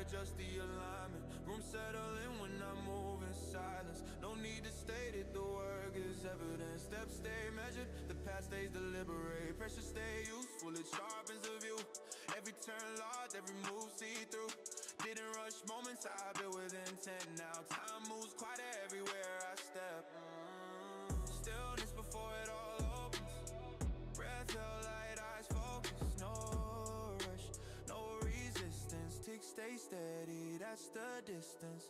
adjust the alignment. Room settling when I move in silence. No need to state it, the work is evident. Steps stay measured, the path stays deliberate. Pressure stay useful, it sharpens the view. Every turn locked, every move see through. Didn't rush moments, I built with intent. Now time moves quiet everywhere I step. Stillness before it all opens. Breath held, light, eyes focus. No rush, no resistance. Tick, stay steady, that's the distance.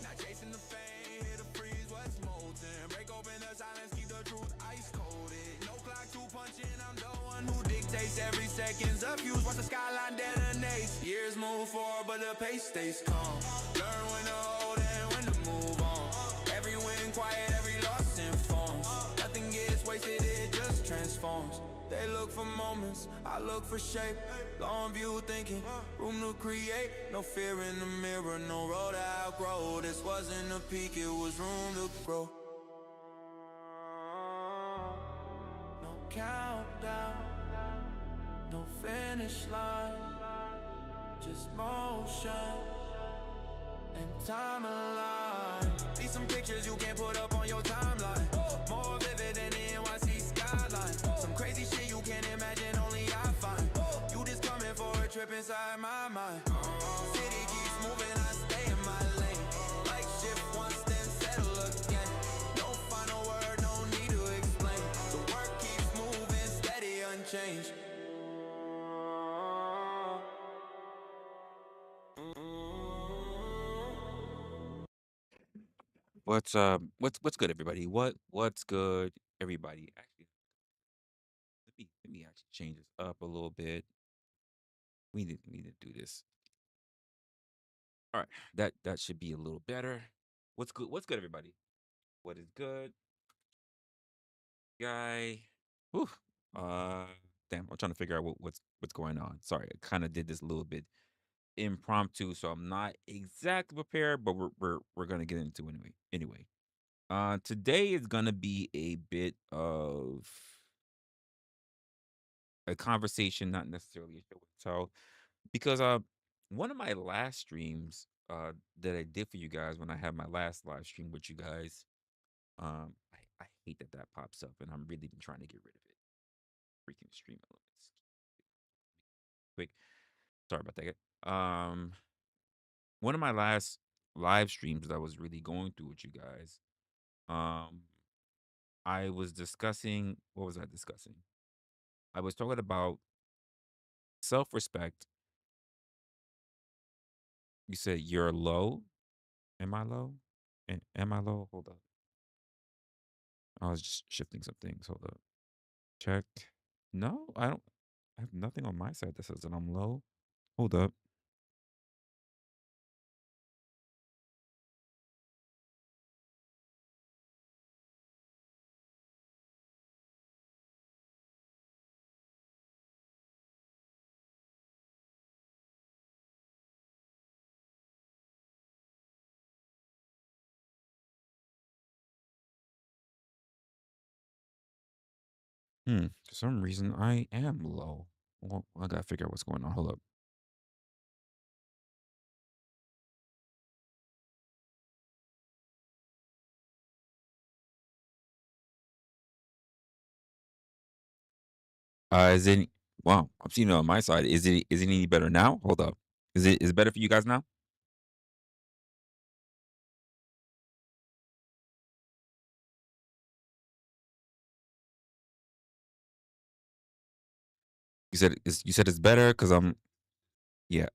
Not chasing the fame, here to freeze what's molten. Break open the silence, keep the truth ice coated. No clock to punch in, I'm the one who dictates every second's a fuse. Watch the skyline detonate. Years move forward, but the pace stays calm. Learn when to hold and when to move on. Every win quiet, every loss informs. Nothing gets wasted, it just transforms. They look for moments, I look for shape. Long view thinking, room to create. No fear in the mirror, no road to outgrow. This wasn't a peak, it was room to grow. No countdown, no finish line, just motion and time aligned. See some pictures you can't put up on your timeline. More vivid than the NYC skyline. Some crazy shit you can't imagine, only I find. You just coming for a trip inside my mind. City keeps moving, I stay in my lane. Like shift once, then settle again. No final word, no need to explain. The work keeps moving, steady, unchanged. What's good, everybody? What's good, everybody? Actually, let me actually change this up a little bit. We need to do this. All right, that should be a little better. What's good? What's good, everybody? What is good, guy? Whew. Uh, damn, I'm trying to figure out what's going on. Sorry, I kind of did this a little bit impromptu, so I'm not exactly prepared, but we're gonna get into it anyway. Today is gonna be a bit of a conversation, not necessarily a show and tell, because one of my last streams that I did for you guys when I had my last live stream with you guys, I hate that pops up, and I'm really been trying to get rid of it. Freaking stream elements. Quick, sorry about that. One of my last live streams that I was really going through with you guys, um, I was discussing. What was I discussing? I was talking about self-respect. You said you're low. Am I low? Am I low? Hold up. I was just shifting some things. Hold up. Check. No, I don't. I have nothing on my side that says that I'm low. Hold up. For some reason, I am low. Well, I gotta figure out what's going on. Hold up. Is it? Wow, I'm seeing it on my side. Is it any better now? Hold up. Is it better for you guys now? You said it's better because I'm. Yeah,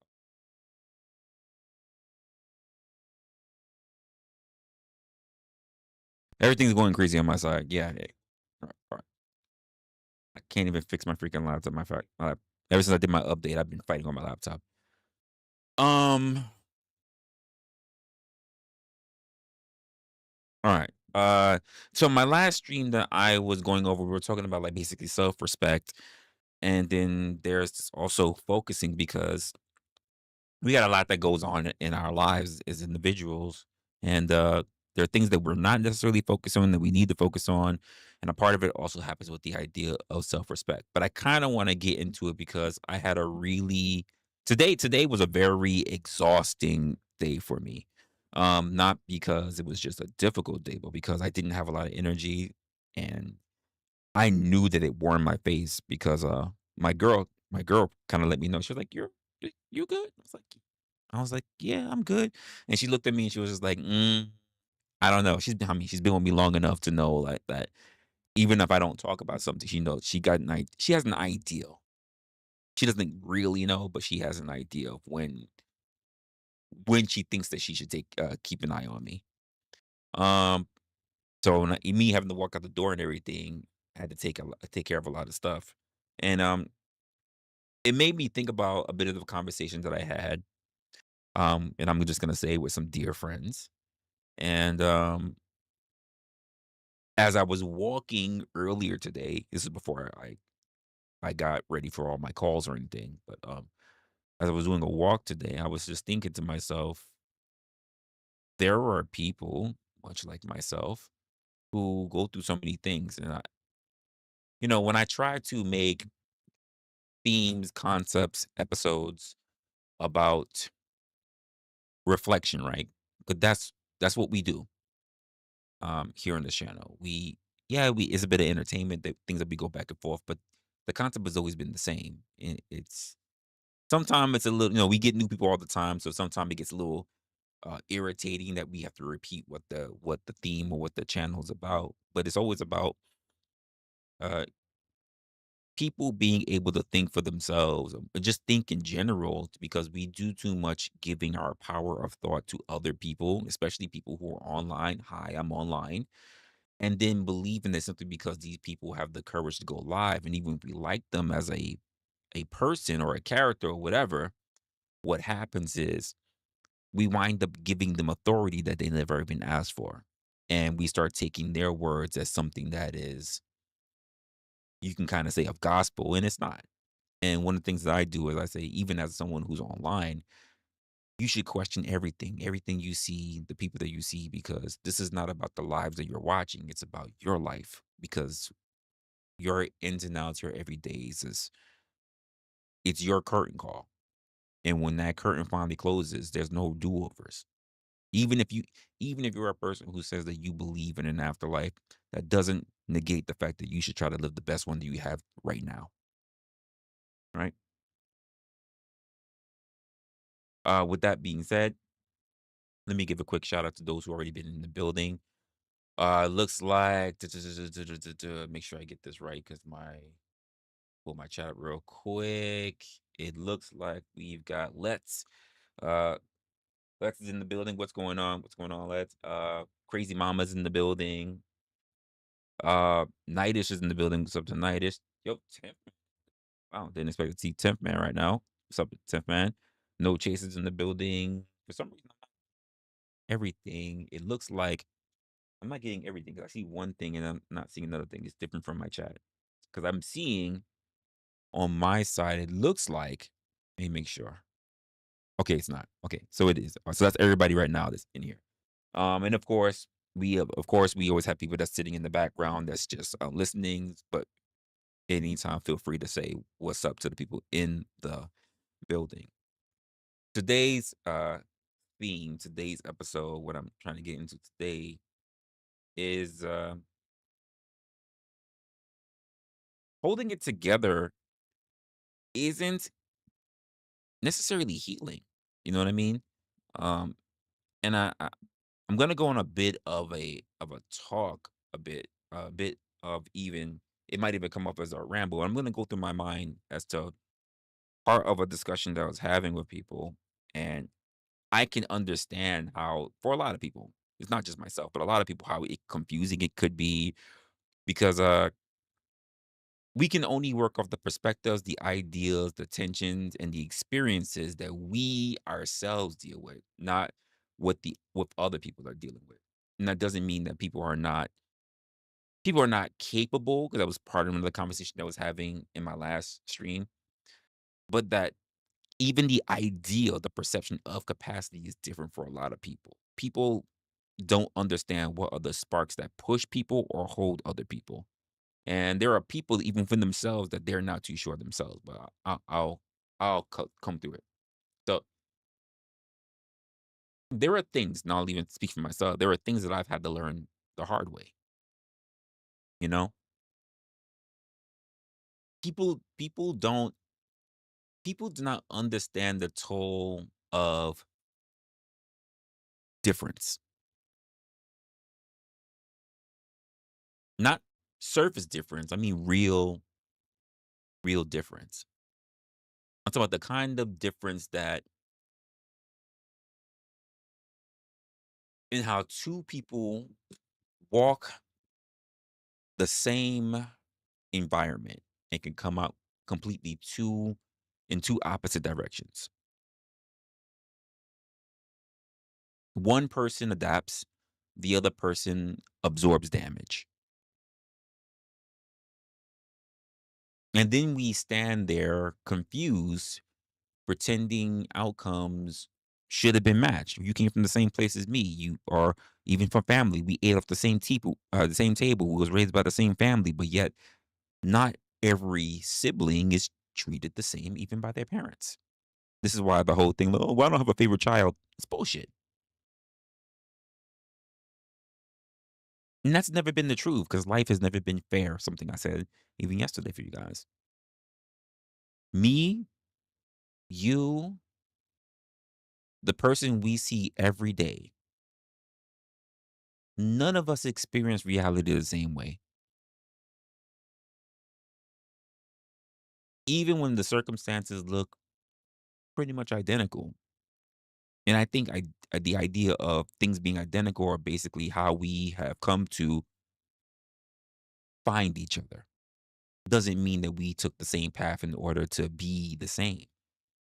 everything's going crazy on my side. Yeah. Yeah. Right. I can't even fix my freaking laptop. Ever since I did my update, I've been fighting on my laptop. Um. All right. So my last stream that I was going over, we were talking about like basically self-respect, and then there's also focusing because we got a lot that goes on in our lives as individuals, and there are things that we're not necessarily focused on that we need to focus on, and a part of it also happens with the idea of self-respect. But I kind of want to get into it because I had a really Today was a very exhausting day for me. Not because it was just a difficult day, but because I didn't have a lot of energy, and I knew that it wore on my face because my girl kind of let me know. She was like, "You good?" I was like, "Yeah, I'm good." And she looked at me and she was just like, I don't know. She's been with me long enough to know like that even if I don't talk about something, she knows she has an idea. She doesn't really know, but she has an idea of when she thinks that she should keep an eye on me. Um, so me having to walk out the door and everything, I had to take care of a lot of stuff, and it made me think about a bit of the conversation that I had. And I'm just gonna say with some dear friends, and as I was walking earlier today, this is before I got ready for all my calls or anything, but as I was doing a walk today, I was just thinking to myself, there are people much like myself who go through so many things. And when I try to make themes, concepts, episodes about reflection, right? But that's what we do here on the channel. We it's a bit of entertainment, that things that we go back and forth, but the concept has always been the same. And it's sometimes it's a little, we get new people all the time, so sometimes it gets a little irritating that we have to repeat what the theme or what the channel is about. But it's always about uh people being able to think for themselves, or just think in general, because we do too much giving our power of thought to other people, especially people who are online. Hi, I'm online. And then believing that simply because these people have the courage to go live, and even if we like them as a person or a character or whatever, what happens is we wind up giving them authority that they never even asked for. And we start taking their words as something that is, you can kind of say, of gospel, and it's not. And one of the things that I do is I say, even as someone who's online, you should question everything you see, the people that you see, because this is not about the lives that you're watching. It's about your life, because your ins and outs, your everydays it's your curtain call. And when that curtain finally closes, there's no do-overs. Even if you even if you're a person who says that you believe in an afterlife, that doesn't negate the fact that you should try to live the best one that you have right now, right? With that being said, let me give a quick shout out to those who already been in the building. Looks like make sure I get this right because pull my chat up real quick. It looks like we've got uh Lex is in the building. What's going on? What's going on, Lex? Crazy Mama's in the building. Nightish is in the building. What's up to Nightish? Yo, 10th. Wow, didn't expect to see 10th man right now. What's up, 10th man? No chases in the building. For some reason, everything. It looks like I'm not getting everything because I see one thing and I'm not seeing another thing. It's different from my chat. Because I'm seeing on my side, it looks like, let me make sure. Okay, it's not. Okay, so it is. So that's everybody right now that's in here. And of course we always have people that's sitting in the background that's just listening. But anytime, feel free to say what's up to the people in the building. Today's theme, today's episode, what I'm trying to get into today is holding it together isn't necessarily healing. You know what I mean? Um, and I'm gonna go on a bit of a talk, a bit of even, it might even come up as a ramble. I'm gonna go through my mind as to part of a discussion that I was having with people, and I can understand how for a lot of people, it's not just myself, but a lot of people, how confusing it could be, because we can only work off the perspectives, the ideas, the tensions, and the experiences that we ourselves deal with, not what other people are dealing with. And that doesn't mean that people are not capable, because that was part of the conversation that I was having in my last stream, but that even the idea, the perception of capacity is different for a lot of people. People don't understand what are the sparks that push people or hold other people. And there are people even within themselves that they're not too sure themselves, but I'll come through it. There are things, and I'll even speak for myself, there are things that I've had to learn the hard way, you know? People don't people do not understand the toll of difference. Not surface difference, I mean real difference. I'm talking about the kind of difference that in how two people walk the same environment and can come out completely in two opposite directions. One person adapts, the other person absorbs damage. And then we stand there confused, pretending outcomes should have been matched. You came from the same place as me. You are even from family. We ate off the same table. The same table. We was raised by the same family, but yet not every sibling is treated the same, even by their parents. This is why the whole thing, oh, well, I don't have a favorite child. It's bullshit. And that's never been the truth because life has never been fair. Something I said even yesterday for you guys. Me, you, the person we see every day, none of us experience reality the same way. Even when the circumstances look pretty much identical. And I think the idea of things being identical are basically how we have come to find each other. Doesn't mean that we took the same path in order to be the same,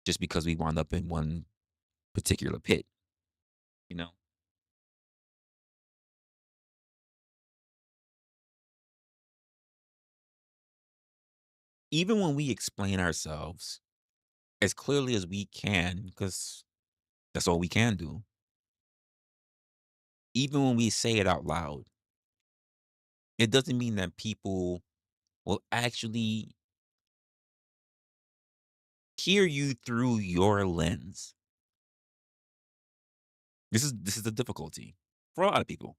just because we wound up in one particular pit, you know? Even when we explain ourselves as clearly as we can, because that's all we can do, even when we say it out loud, it doesn't mean that people will actually hear you through your lens. This is the difficulty for a lot of people.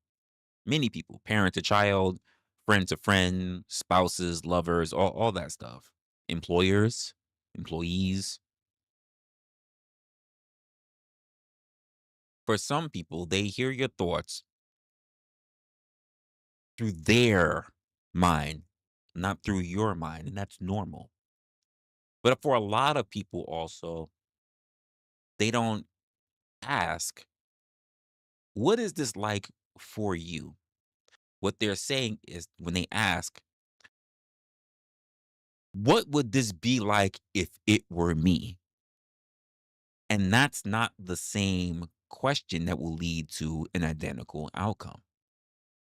Many people, parent to child, friend to friend, spouses, lovers, all that stuff. Employers, employees. For some people, they hear your thoughts through their mind, not through your mind, and that's normal. But for a lot of people also, they don't ask, what is this like for you? What they're saying is when they ask, what would this be like if it were me? And that's not the same question that will lead to an identical outcome.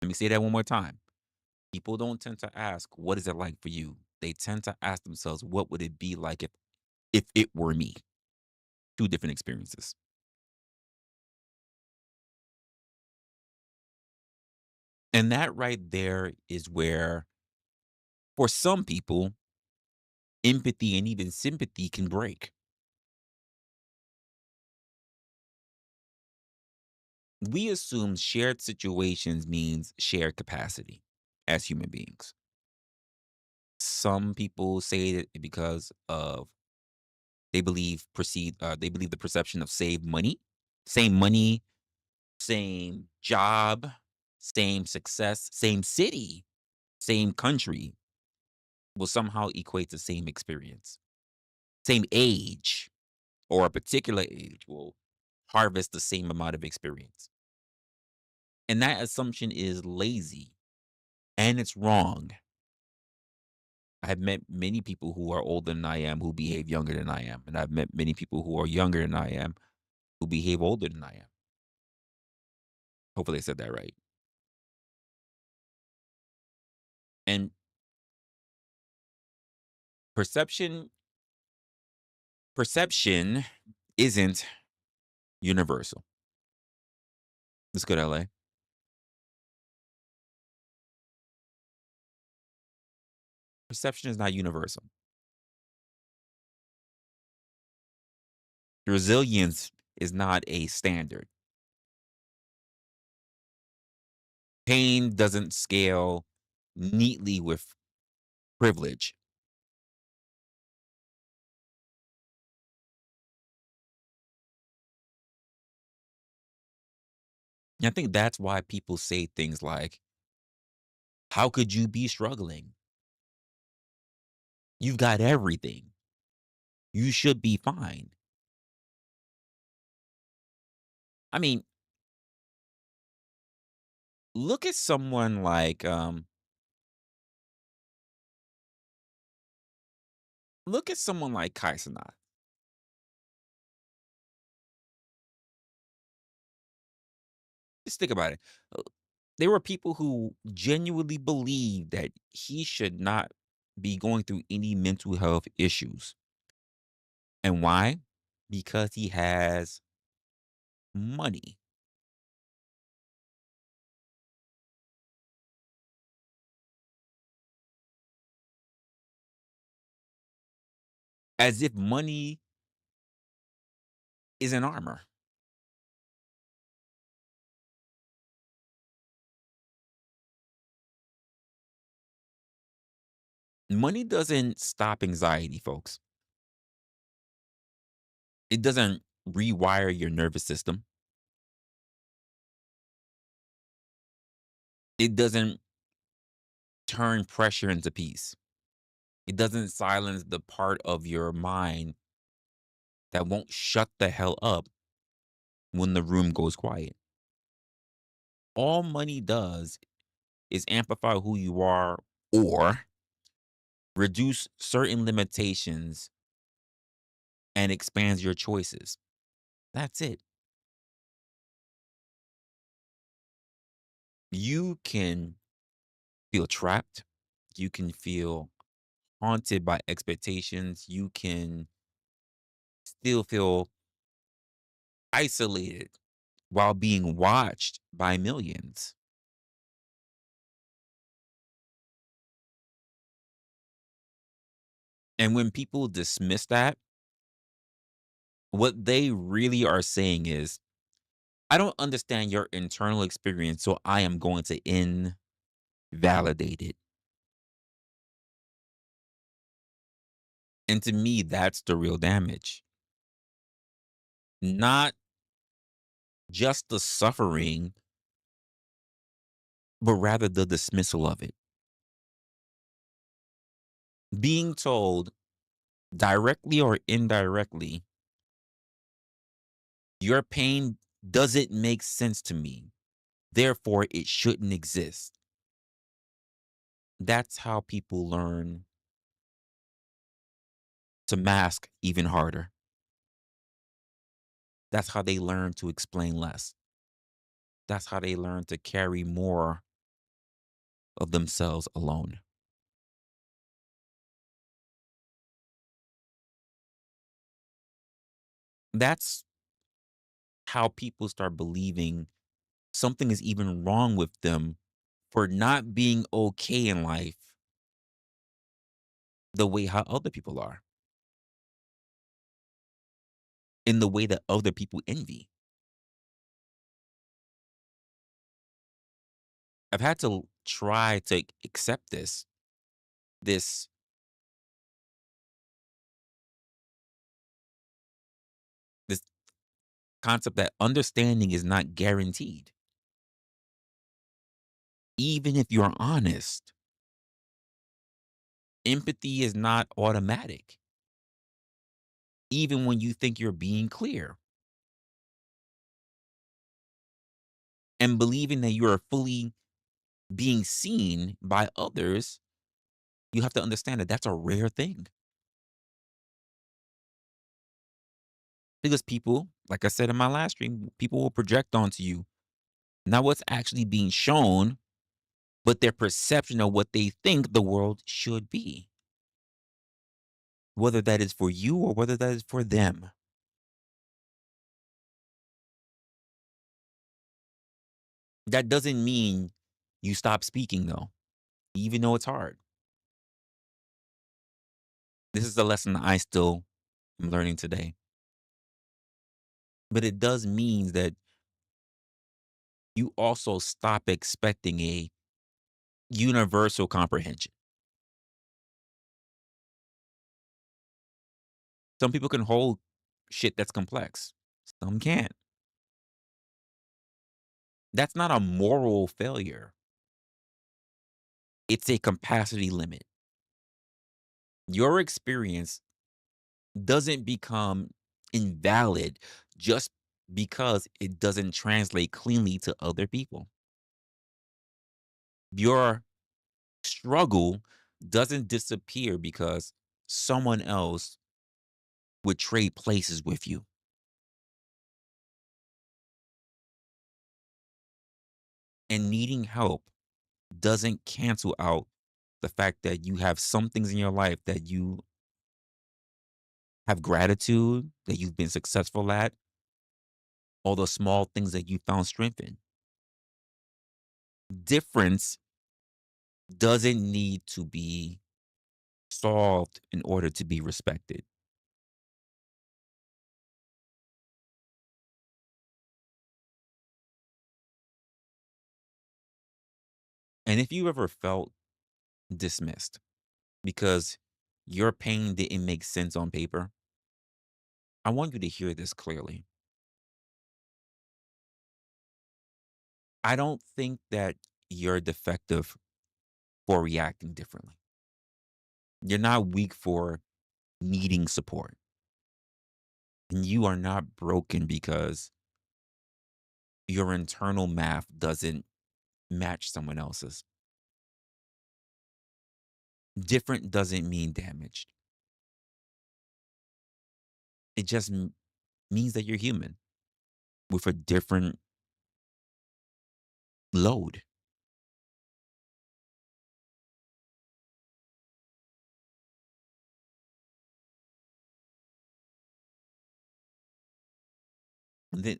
Let me say that one more time. People don't tend to ask, what is it like for you? They tend to ask themselves, what would it be like if it were me? Two different experiences. And that right there is where, for some people, empathy and even sympathy can break. We assume shared situations means shared capacity as human beings. Some people say that because of they believe the perception of same money, same job, same success, same city, same country will somehow equate to same experience. Same age or a particular age will harvest the same amount of experience. And that assumption is lazy and it's wrong. I've met many people who are older than I am who behave younger than I am. And I've met many people who are younger than I am who behave older than I am. Hopefully I said that right. And perception perception isn't universal. Let's go to LA. Perception is not universal. Resilience is not a standard. Pain doesn't scale neatly with privilege. And I think that's why people say things like, how could you be struggling? You've got everything. You should be fine. I mean, look at someone like Kai Cenat. Just think about it. Uh, There were people who genuinely believed that he should not be going through any mental health issues. And why? Because he has money. As if money is an armor. Money doesn't stop anxiety, folks. It doesn't rewire your nervous system. It doesn't turn pressure into peace. It doesn't silence the part of your mind that won't shut the hell up when the room goes quiet. All money does is amplify who you are or reduce certain limitations and expands your choices. That's it. You can feel trapped. You can feel haunted by expectations. You can still feel isolated while being watched by millions. And when people dismiss that, what they really are saying is, I don't understand your internal experience, so I am going to invalidate it. And to me, that's the real damage. Not just the suffering, but rather the dismissal of it. Being told directly or indirectly, your pain doesn't make sense to me. Therefore, it shouldn't exist. That's how people learn to mask even harder. That's how they learn to explain less. That's how they learn to carry more of themselves alone. That's how people start believing something is even wrong with them for not being okay in life the way how other people are, in the way that other people envy. I've had to try to accept this this concept that understanding is not guaranteed. Even if you're honest, empathy is not automatic. Even when you think you're being clear, and believing that you are fully being seen by others, you have to understand that that's a rare thing. Because people, like I said in my last stream, people will project onto you not what's actually being shown, but their perception of what they think the world should be, whether that is for you or whether that is for them. That doesn't mean you stop speaking, though, even though it's hard. This is the lesson I still am learning today. But it does mean that you also stop expecting a universal comprehension. Some people can hold shit that's complex. Some can't. That's not a moral failure. It's a capacity limit. Your experience doesn't become invalid just because it doesn't translate cleanly to other people. Your struggle doesn't disappear because someone else would trade places with you. And needing help doesn't cancel out the fact that you have some things in your life that you have gratitude, that you've been successful at, all the small things that you found strength in. Difference doesn't need to be solved in order to be respected. And if you ever felt dismissed because your pain didn't make sense on paper, I want you to hear this clearly. I don't think that you're defective for reacting differently. You're not weak for needing support. And you are not broken because your internal math doesn't match someone else's. Different doesn't mean damaged. It just means that you're human with a different load.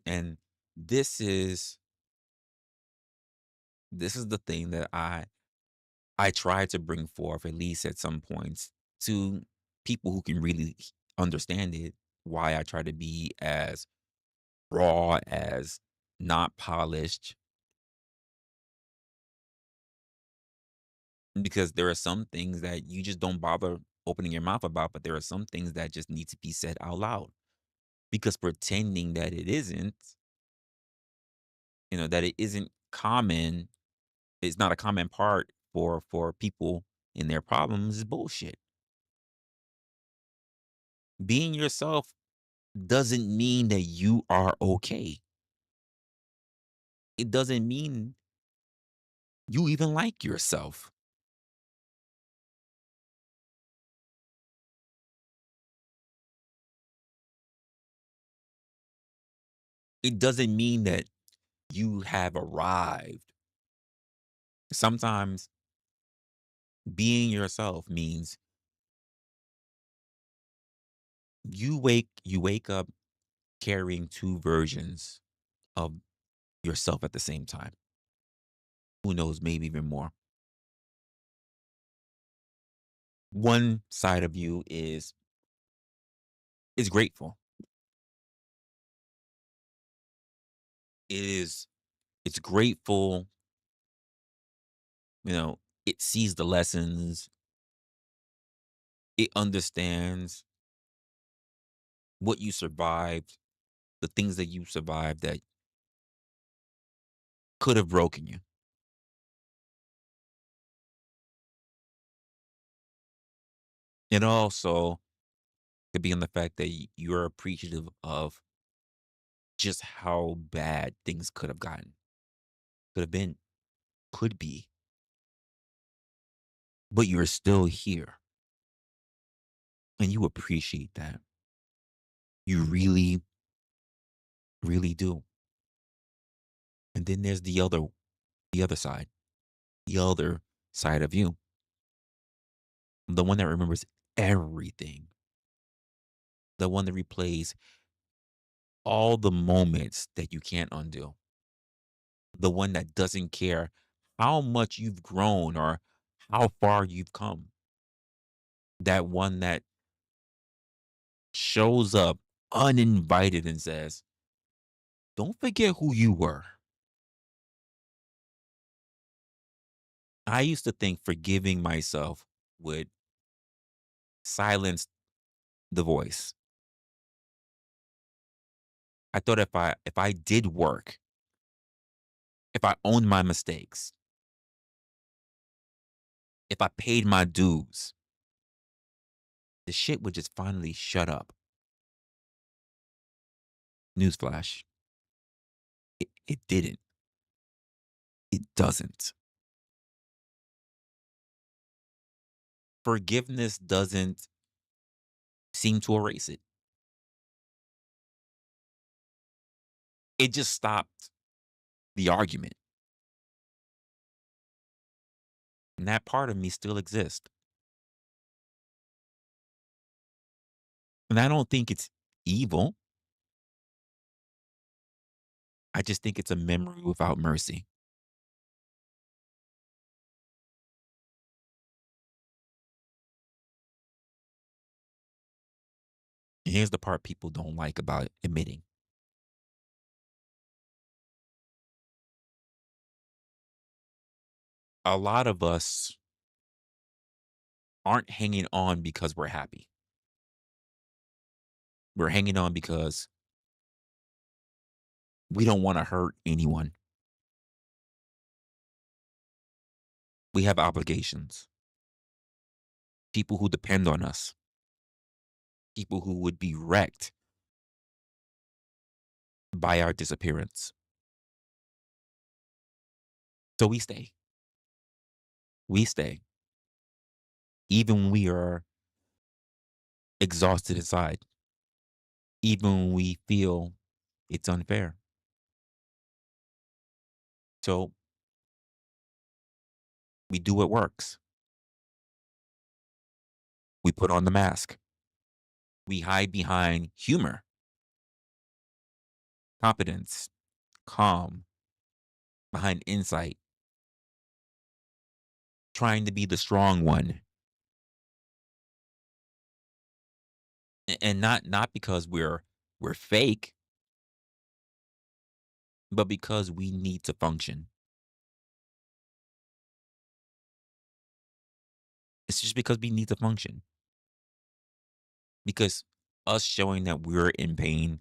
And this is this is the thing that I try to bring forth at least at some points to people who can really understand it. Why I try to be as raw as not polished, because there are some things that you just don't bother opening your mouth about, but there are some things that just need to be said out loud, because pretending that it isn't, that it isn't common, it's not a common part for people in their problems is bullshit. Being yourself doesn't mean that you are okay. It doesn't mean you even like yourself. It doesn't mean that you have arrived. Sometimes being yourself means you wake up carrying two versions of yourself at the same time. Who knows, maybe even more. One side of you is grateful. It is it's grateful, you know, it sees the lessons, it understands what you survived, the things that you survived that could have broken you. And also could be on the fact that you're appreciative of just how bad things could have gotten, could have been, could be, but you're still here and you appreciate that. You really, really do. And then there's the other side, the other side of you, the one that remembers everything, the one that replays all the moments that you can't undo, the one that doesn't care how much you've grown or how far you've come, that one that shows up uninvited and says, "Don't forget who you were. I used to think forgiving myself would silence the voice. I thought if I did work, if I owned my mistakes, if I paid my dues, the shit would just finally shut up. Newsflash. It didn't. It doesn't. Forgiveness doesn't seem to erase it. It just stopped the argument. And that part of me still exists. And I don't think it's evil. I just think it's a memory without mercy. And here's the part people don't like about admitting. A lot of us aren't hanging on because we're happy. We're hanging on because we don't want to hurt anyone. We have obligations. People who depend on us. People who would be wrecked by our disappearance. So we stay. We stay. Even when we are exhausted inside. Even when we feel it's unfair. So we do what works. We put on the mask. We hide behind humor, competence, calm, behind insight, trying to be the strong one. And not because we're fake, but because we need to function. It's just because we need to function. Because us showing that we're in pain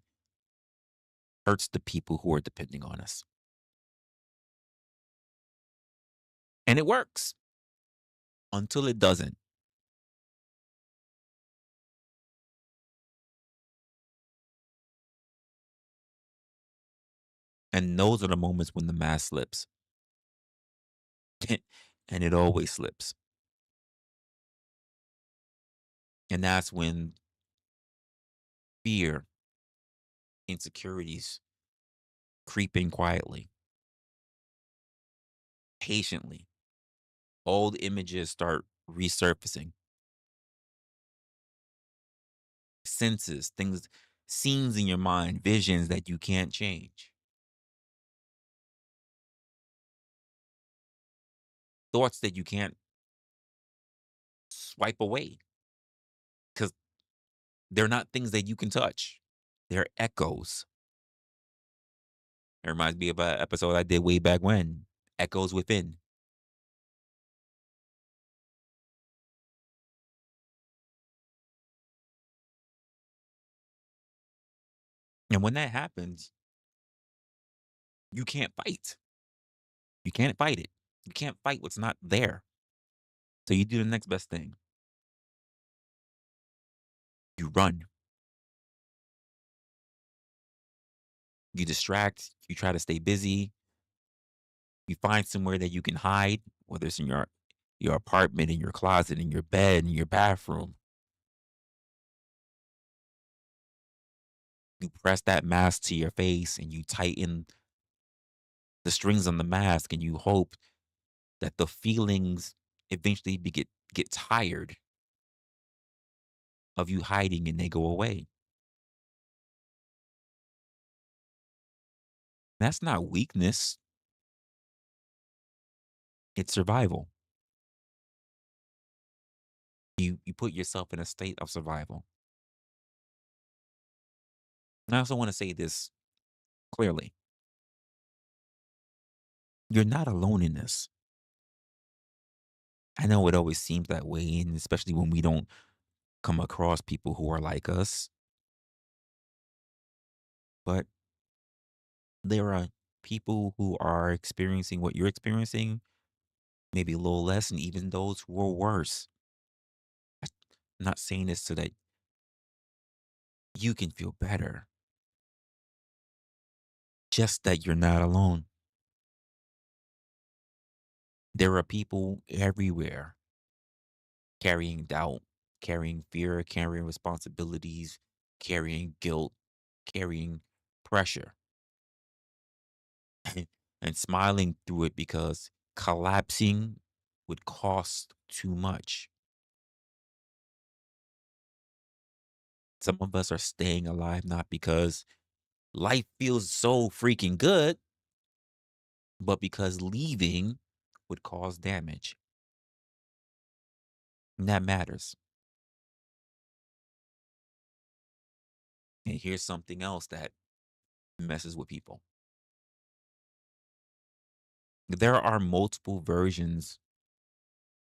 hurts the people who are depending on us. And it works until it doesn't. And those are the moments when the mask slips. And it always slips. And that's when fear, insecurities creep in quietly, patiently. Old images start resurfacing. Senses, things, scenes in your mind, visions that you can't change. Thoughts that you can't swipe away because they're not things that you can touch. They're echoes. It reminds me of an episode I did way back when. Echoes within. And when that happens, you can't fight. You can't fight it. You can't fight what's not there. So you do the next best thing. You run. You distract. You try to stay busy. You find somewhere that you can hide, whether it's in your apartment, in your closet, in your bed, in your bathroom. You press that mask to your face and you tighten the strings on the mask and you hope that the feelings eventually get tired of you hiding and they go away. That's not weakness, it's survival. You put yourself in a state of survival. And I also want to say this clearly. You're not alone in this. I know it always seems that way, and especially when we don't come across people who are like us, but there are people who are experiencing what you're experiencing, maybe a little less, and even those who are worse. I'm not saying this so that you can feel better, just that you're not alone. There are people everywhere carrying doubt, carrying fear, carrying responsibilities, carrying guilt, carrying pressure, and smiling through it because collapsing would cost too much. Some of us are staying alive not because life feels so freaking good, but because leaving would cause damage. And that matters. And here's something else that messes with people. There are multiple versions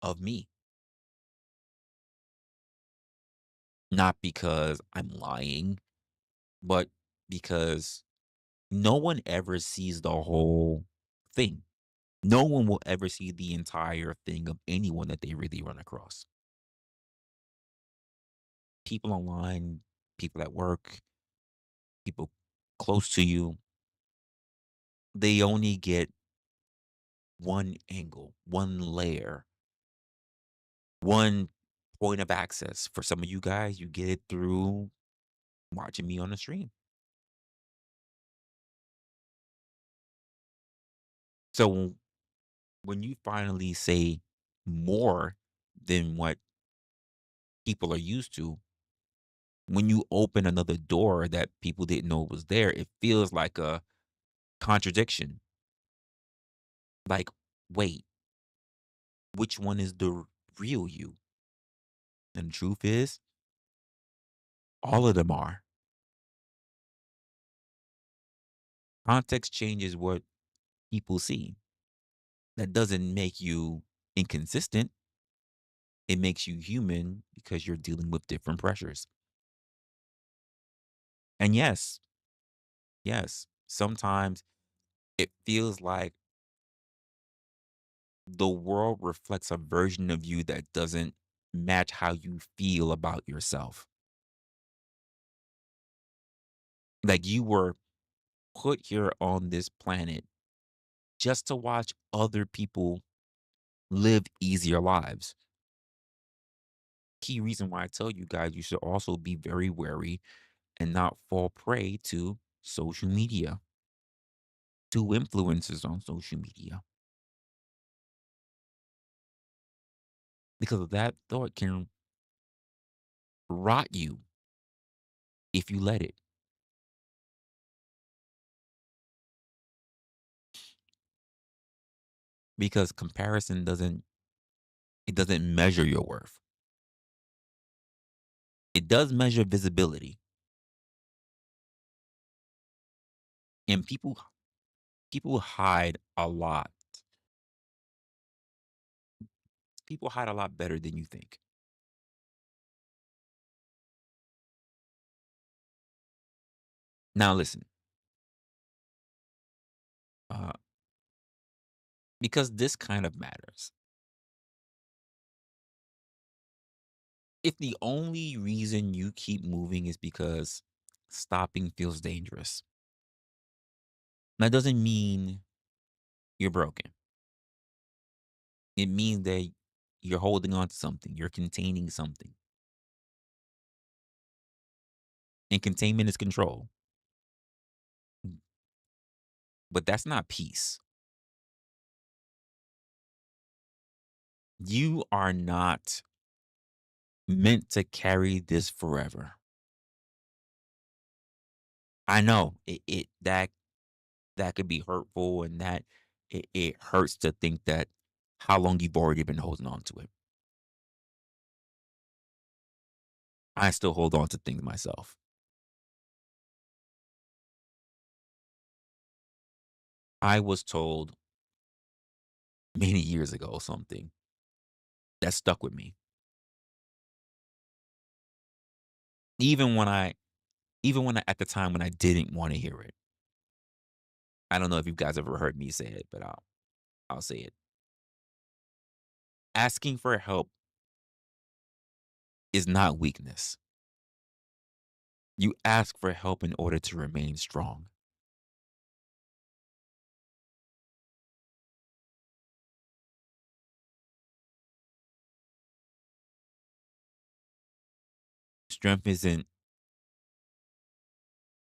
of me, not because I'm lying, but because no one ever sees the whole thing. No one will ever see the entire thing of anyone that they really run across. People online, people at work, people close to you, they only get one angle, one layer, one point of access. For some of you guys, you get it through watching me on the stream. So when you finally say more than what people are used to, when you open another door that people didn't know was there, it feels like a contradiction. Like, wait, which one is the real you? And the truth is, all of them are. Context changes what people see. That doesn't make you inconsistent. It makes you human because you're dealing with different pressures. And yes, sometimes it feels like the world reflects a version of you that doesn't match how you feel about yourself. Like you were put here on this planet just to watch other people live easier lives. Key reason why I tell you guys you should also be very wary and not fall prey to social media, to influencers on social media, because that thought can rot you if you let it. Because comparison doesn't measure your worth. It does measure visibility. And people hide a lot. People hide a lot better than you think. Now listen, uh, because this kind of matters. If the only reason you keep moving is because stopping feels dangerous, that doesn't mean you're broken. It means that you're holding on to something, you're containing something. And containment is control. But that's not peace. You are not meant to carry this forever. I know that could be hurtful, and that it hurts to think that how long you've already been holding on to it. I still hold on to things myself. I was told many years ago something. that stuck with me. Even when I at the time when I didn't wanna hear it. I don't know if you guys ever heard me say it, but I'll say it. Asking for help is not weakness. You ask for help in order to remain strong. Strength isn't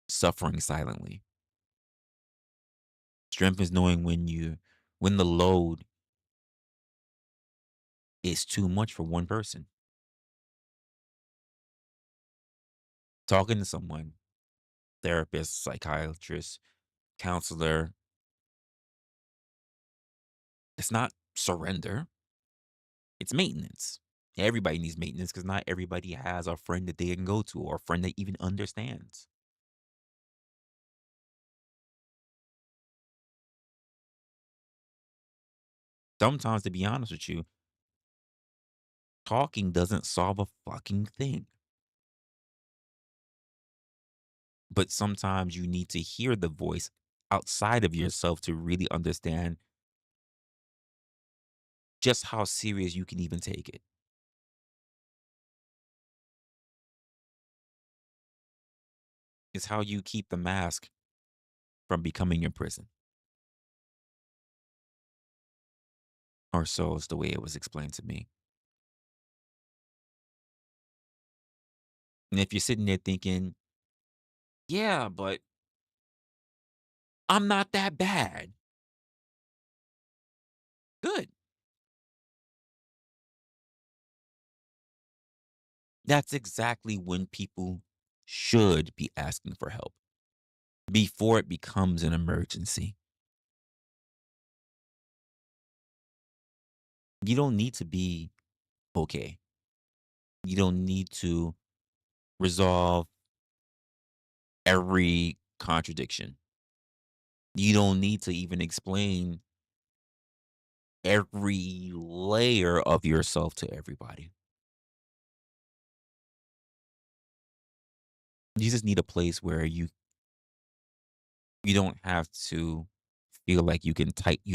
suffering silently. Strength is knowing when the load is too much for one person. Talking to someone, therapist, psychiatrist, counselor, it's not surrender, it's maintenance. Everybody needs maintenance because not everybody has a friend that they can go to or a friend that even understands. Sometimes, to be honest with you, talking doesn't solve a fucking thing. But sometimes you need to hear the voice outside of yourself to really understand just how serious you can even take it. It's how you keep the mask from becoming your prison. Or so is the way it was explained to me. And if you're sitting there thinking, yeah, but I'm not that bad. Good. That's exactly when people should be asking for help before it becomes an emergency. You don't need to be okay. You don't need to resolve every contradiction. You don't need to even explain every layer of yourself to everybody. You just need a place where you don't have to feel like you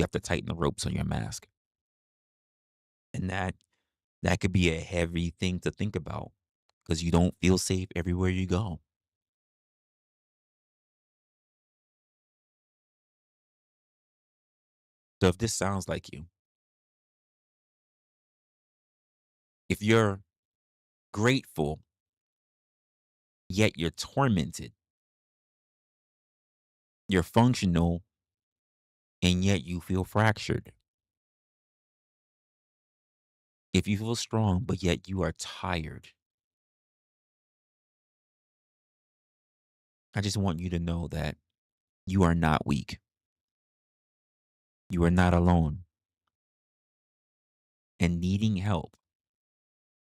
have to tighten the ropes on your mask. And that could be a heavy thing to think about because you don't feel safe everywhere you go. So if this sounds like you, if you're grateful, yet you're tormented, you're functional, and yet you feel fractured. If you feel strong, but yet you are tired, I just want you to know that you are not weak. You are not alone. And needing help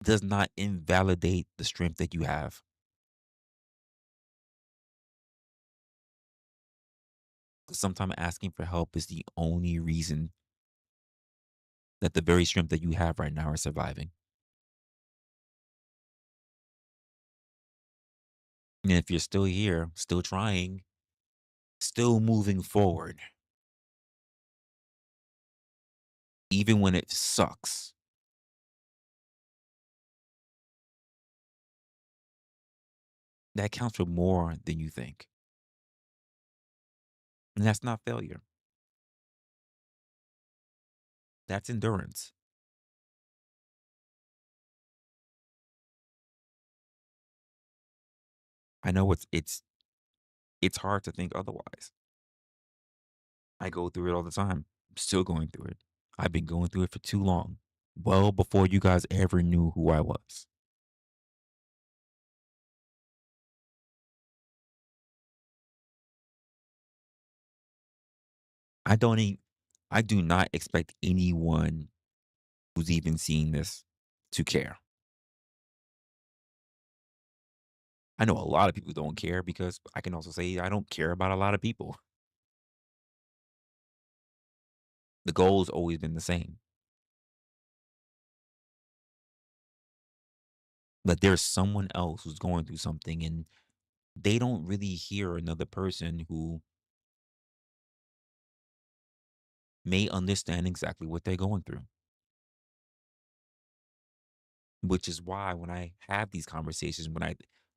does not invalidate the strength that you have. 'Cause sometimes asking for help is the only reason that the very strength that you have right now are surviving. And if you're still here, still trying, still moving forward, even when it sucks, that counts for more than you think. And that's not failure. That's endurance. I know it's hard to think otherwise. I go through it all the time. I'm still going through it. I've been going through it for too long. Well before you guys ever knew who I was. I don't e I do not expect anyone who's even seeing this to care. I know a lot of people don't care because I can also say I don't care about a lot of people. The goal has always been the same. That there's someone else who's going through something and they don't really hear another person who may understand exactly what they're going through. Which is why when I have these conversations, when I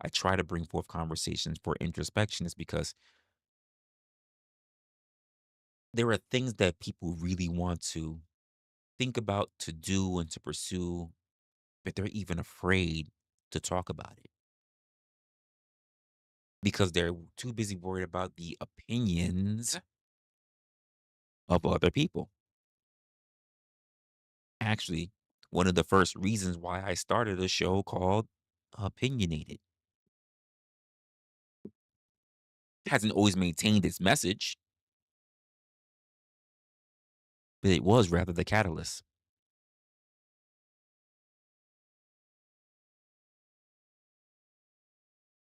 try to bring forth conversations for introspection, is because there are things that people really want to think about, to do, and to pursue, but they're even afraid to talk about it because they're too busy worried about the opinions of other people. Actually, one of the first reasons why I started a show called Opinionated hasn't always maintained its message, but it was rather the catalyst.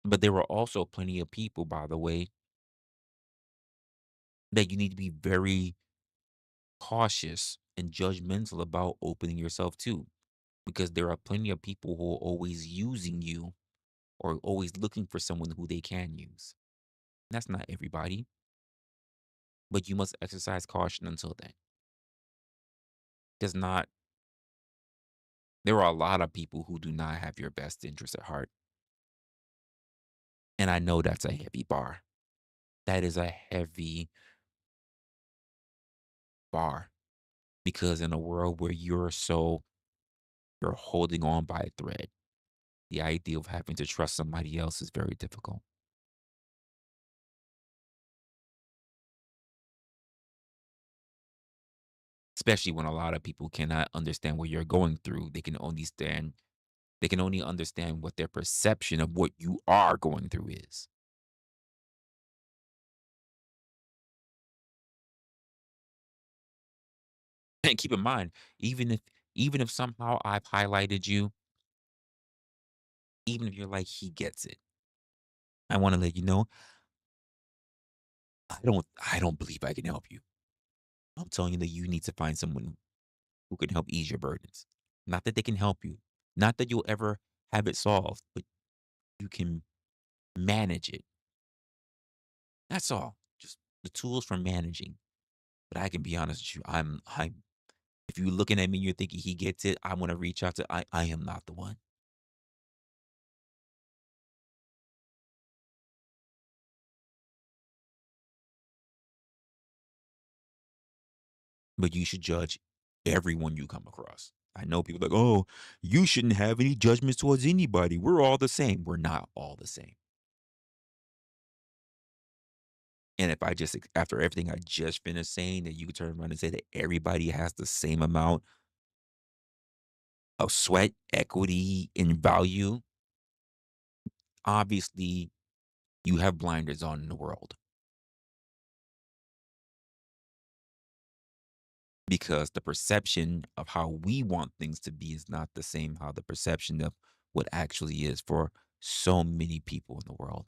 But there were also plenty of people, by the way, that you need to be very cautious and judgmental about opening yourself to, because there are plenty of people who are always using you or always looking for someone who they can use. That's not everybody, but you must exercise caution until then. Does not There are a lot of people who do not have your best interest at heart. And I know that's a heavy bar. That is a heavy bar because in a world where you're holding on by a thread, the idea of having to trust somebody else is very difficult. Especially when a lot of people cannot understand what you're going through. They can only understand what their perception of what you are going through is. And keep in mind, even if even if somehow I've highlighted you, even if you're like, he gets it. I want to let you know, I don't believe I can help you. I'm telling you that you need to find someone who can help ease your burdens. Not that they can help you. Not that you'll ever have it solved, but you can manage it. That's all. Just the tools for managing. But I can be honest with you. I'm if you're looking at me and you're thinking he gets it, I want to reach out to I am not the one. But you should judge everyone you come across. I know people like, oh, you shouldn't have any judgments towards anybody. We're all the same. We're not all the same. And if I just after everything I just finished saying that you could turn around and say that everybody has the same amount of sweat, equity, and value, obviously you have blinders on in the world because the perception of how we want things to be is not the same how the perception of what actually is for so many people in the world.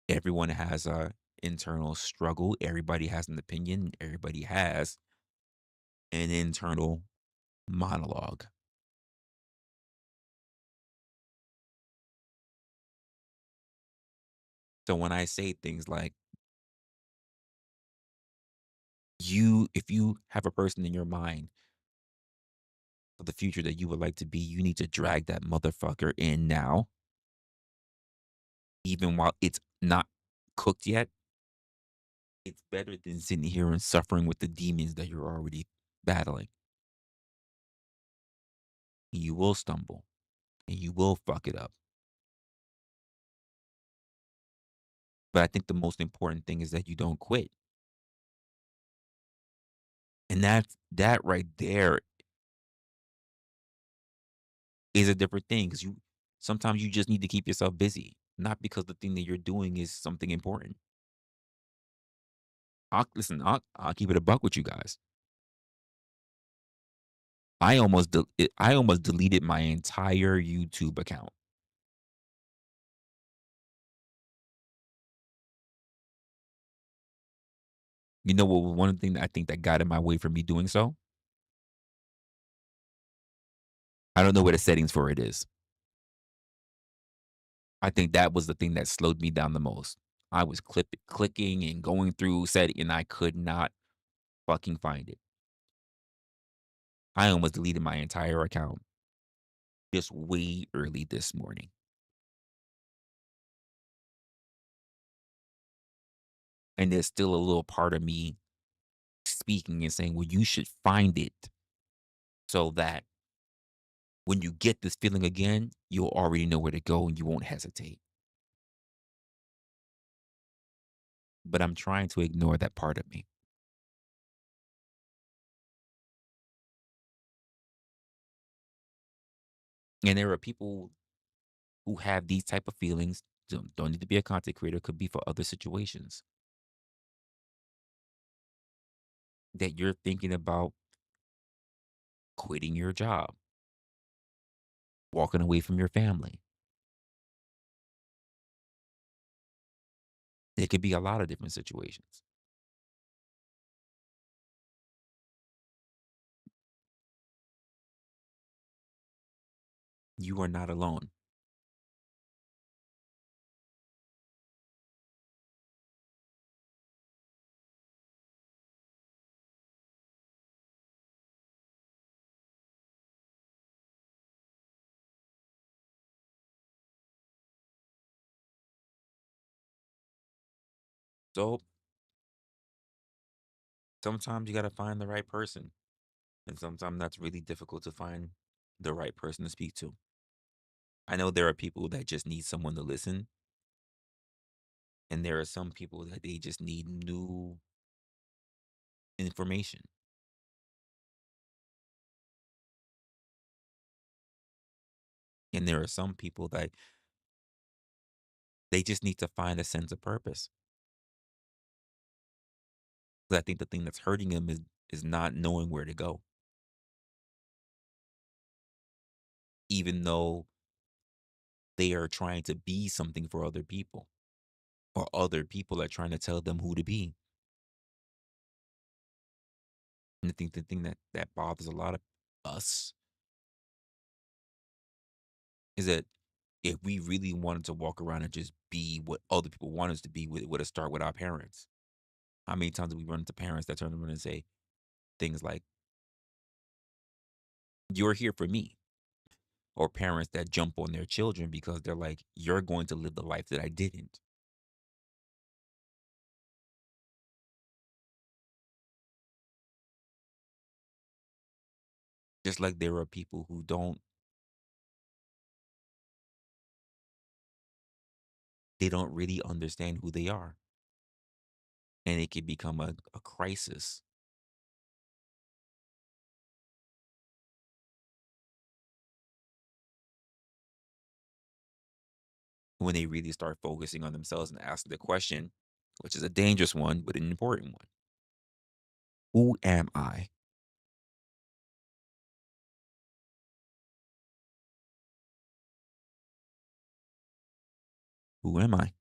Everyone has a internal struggle. Everybody has an opinion. Everybody has an internal monologue. So when I say things like if you have a person in your mind for the future that you would like to be, you need to drag that motherfucker in now, even while it's not cooked yet. It's better than sitting here and suffering with the demons that you're already battling. You will stumble and you will fuck it up. But I think the most important thing is that you don't quit. And that right there is a different thing because you sometimes you just need to keep yourself busy, not because the thing that you're doing is something important. I'll keep it a buck with you guys. I almost deleted my entire YouTube account. You know what? One thing that I think that got in my way from me doing so, I don't know where the settings for it is. I think that was the thing that slowed me down the most. I was clicking and going through setting, and I could not fucking find it. I almost deleted my entire account just way early this morning. And there's still a little part of me speaking and saying, well, you should find it so that when you get this feeling again, you'll already know where to go and you won't hesitate. But I'm trying to ignore that part of me. And there are people who have these type of feelings. Don't need to be a content creator. Could be for other situations that you're thinking about quitting your job, walking away from your family. It could be a lot of different situations. You are not alone. So sometimes you got to find the right person. And sometimes that's really difficult to find the right person to speak to. I know there are people that just need someone to listen, and there are some people that they just need new information. And there are some people that they just need to find a sense of purpose. 'Cause I think the thing that's hurting them is not knowing where to go, even though they are trying to be something for other people, or other people are trying to tell them who to be. And I think the thing that bothers a lot of us is that if we really wanted to walk around and just be what other people want us to be, would it start with our parents? How many times do we run into parents that turn around and say things like, "You're here for me," or parents that jump on their children because they're like, "You're going to live the life that I didn't." Just like there are people who they don't really understand who they are, and it can become a crisis when they really start focusing on themselves and asking the question, which is a dangerous one, but an important one. Who am I? Who am I?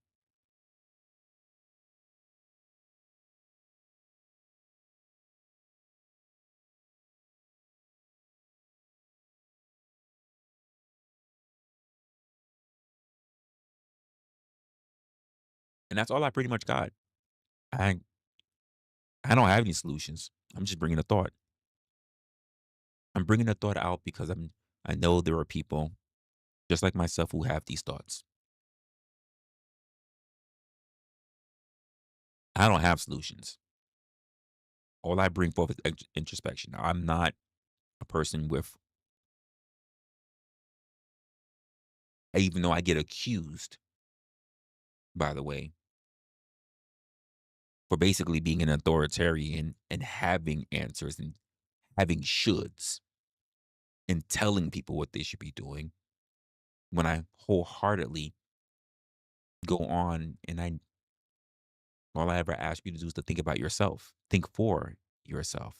And that's all I pretty much got. I I don't have any solutions. I'm just bringing a thought. I'm bringing a thought out because I know there are people just like myself who have these thoughts. I don't have solutions. All I bring forth is introspection. I'm not a person with, even though I get accused, by the way, for basically being an authoritarian and having answers and having shoulds and telling people what they should be doing, when I wholeheartedly go on and all I ever ask you to do is to think about yourself, think for yourself.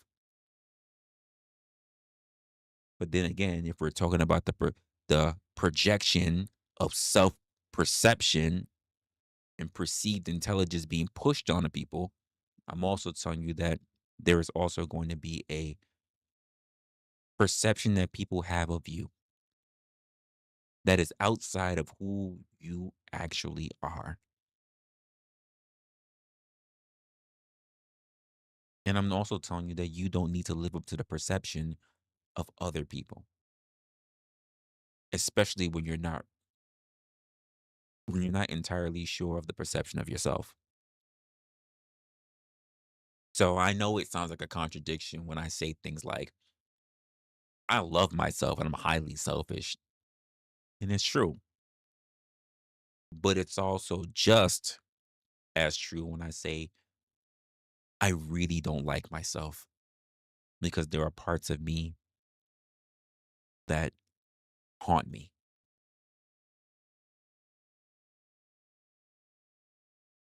But then again, if we're talking about the projection of self perception and perceived intelligence being pushed onto people, I'm also telling you that there is also going to be a perception that people have of you. that is outside of who you actually are. And I'm also telling you that you don't need to live up to the perception of other people, especially when you're not entirely sure of the perception of yourself. So I know it sounds like a contradiction when I say things like, I love myself and I'm highly selfish. And it's true. But it's also just as true when I say, I really don't like myself because there are parts of me that haunt me.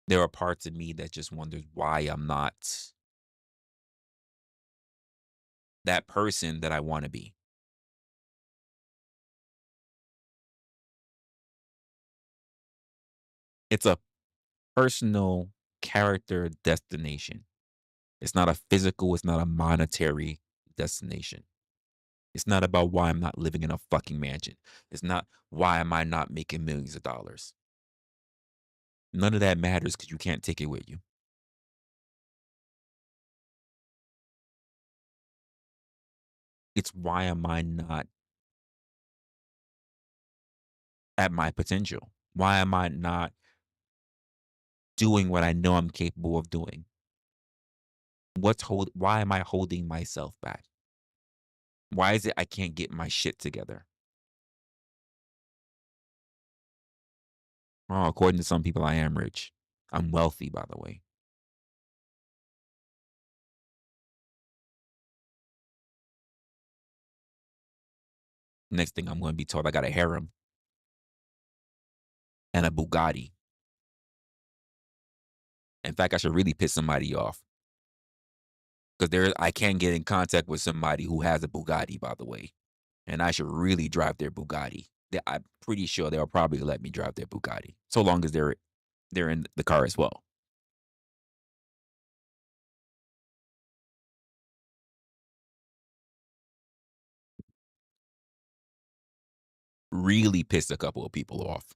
There are parts of me that just wonders why I'm not that person that I want to be. It's a personal character destination. It's not a physical, it's not a monetary destination. It's not about why I'm not living in a fucking mansion. It's not why am I not making millions of dollars. None of that matters because you can't take it with you. It's why am I not at my potential? Why am I not doing what I know I'm capable of doing? Why am I holding myself back? Why is it I can't get my shit together? Oh, according to some people, I am rich. I'm wealthy, by the way. Next thing I'm going to be told I got a harem and a Bugatti. In fact, I should really piss somebody off because I can get in contact with somebody who has a Bugatti, by the way, and I should really drive their Bugatti. I'm pretty sure they'll probably let me drive their Bugatti, so long as they're in the car as well. Really pissed a couple of people off.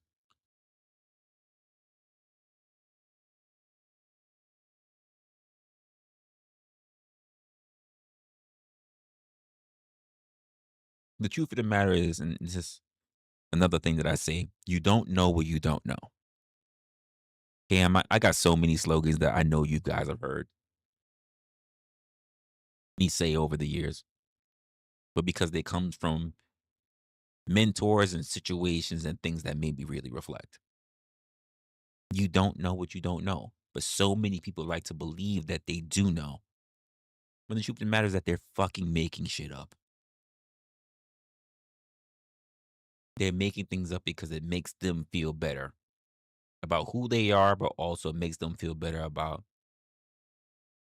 The truth of the matter is, and this is another thing that I say, you don't know what you don't know. Damn, I got so many slogans that I know you guys have heard me say over the years, but because they come from mentors and situations and things that made me really reflect. You don't know what you don't know, but so many people like to believe that they do know. When the truth of the matter is that they're fucking making shit up. They're making things up because it makes them feel better about who they are, but also makes them feel better about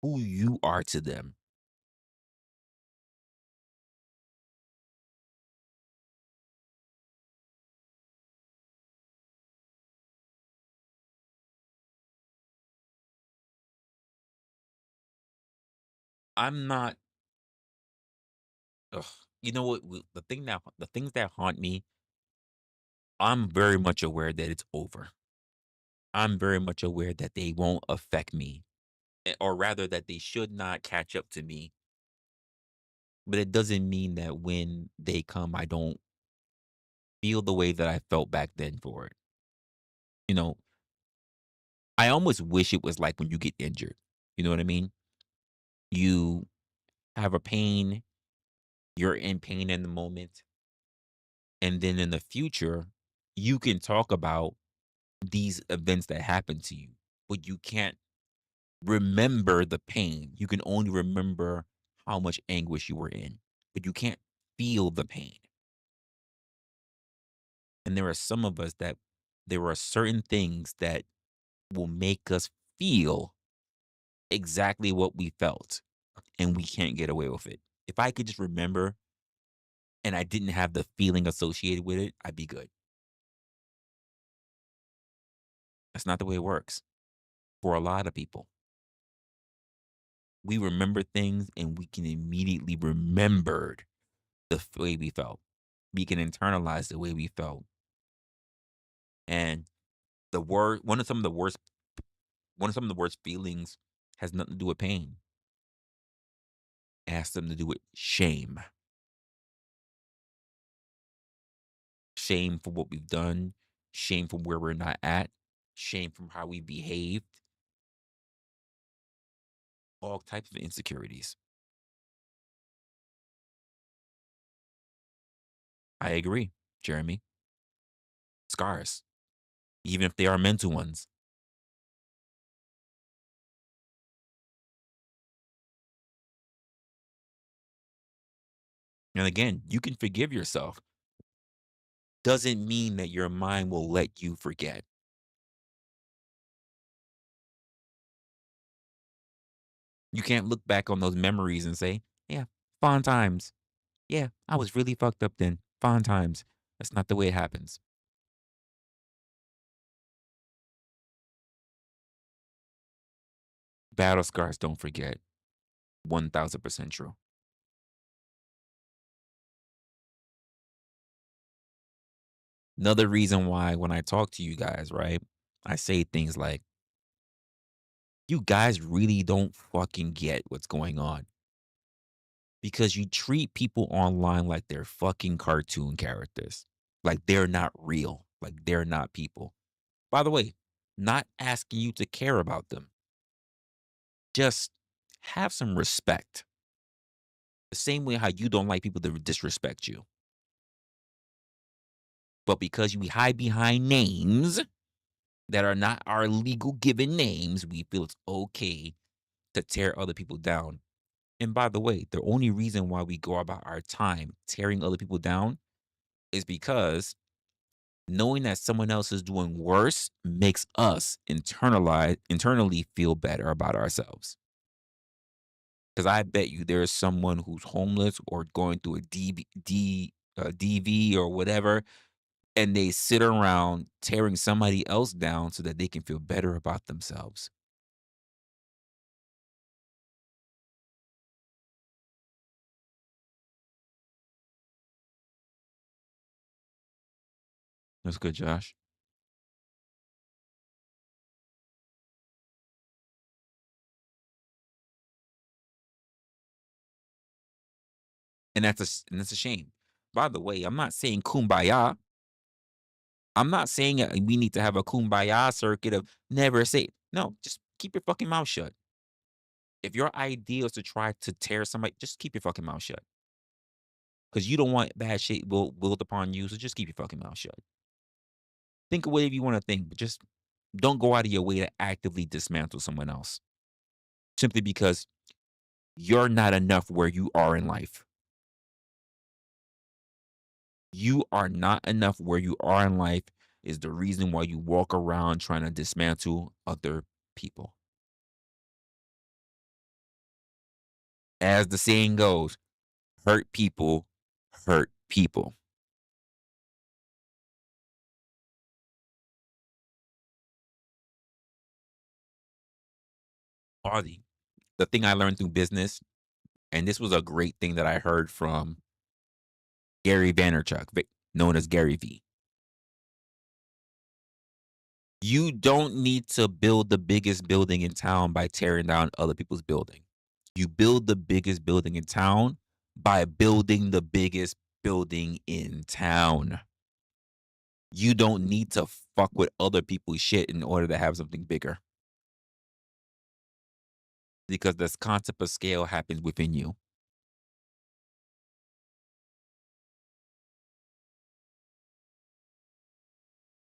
who you are to them. I'm not. Ugh, you know what? The things that haunt me, I'm very much aware that it's over. I'm very much aware that they won't affect me, or rather, that they should not catch up to me. But it doesn't mean that when they come, I don't feel the way that I felt back then for it. You know, I almost wish it was like when you get injured. You know what I mean? You have a pain, you're in pain in the moment, and then in the future, you can talk about these events that happened to you, but you can't remember the pain. You can only remember how much anguish you were in, but you can't feel the pain. And there are some of us that there are certain things that will make us feel exactly what we felt, and we can't get away with it. If I could just remember and I didn't have the feeling associated with it, I'd be good. That's not the way it works for a lot of people. We remember things and we can immediately remember the way we felt. We can internalize the way we felt. And the word one of some of the worst feelings has nothing to do with pain. It has something to do with shame. Shame for what we've done, shame from where we're not at, shame from how we behaved, all types of insecurities. I agree, Jeremy. Scars, even if they are mental ones. And again, you can forgive yourself. Doesn't mean that your mind will let you forget. You can't look back on those memories and say, yeah, fond times. Yeah, I was really fucked up then. Fond times. That's not the way it happens. Battle scars don't forget. 1000% true. Another reason why when I talk to you guys, right, I say things like, you guys really don't fucking get what's going on because you treat people online like they're fucking cartoon characters, like they're not real, like they're not people. By the way, not asking you to care about them, just have some respect. The same way how you don't like people to disrespect you. But because we hide behind names that are not our legal given names, we feel it's okay to tear other people down. And by the way, the only reason why we go about our time tearing other people down is because knowing that someone else is doing worse makes us internally feel better about ourselves. Because I bet you there's someone who's homeless or going through a DV or whatever, and they sit around tearing somebody else down so that they can feel better about themselves. That's good, Josh. And that's a shame. By the way, I'm not saying kumbaya. I'm not saying we need to have a kumbaya circuit of never say no. Just keep your fucking mouth shut. If your idea is to try to tear somebody, just keep your fucking mouth shut. Because you don't want bad shit willed upon you. So just keep your fucking mouth shut. Think of whatever you want to think, but just don't go out of your way to actively dismantle someone else simply because you're not enough where you are in life. You are not enough where you are in life is the reason why you walk around trying to dismantle other people. As the saying goes, hurt people hurt people. Audie, the thing I learned through business, and this was a great thing that I heard from Gary Vaynerchuk, known as Gary V. You don't need to build the biggest building in town by tearing down other people's building. You build the biggest building in town by building the biggest building in town. You don't need to fuck with other people's shit in order to have something bigger. Because this concept of scale happens within you.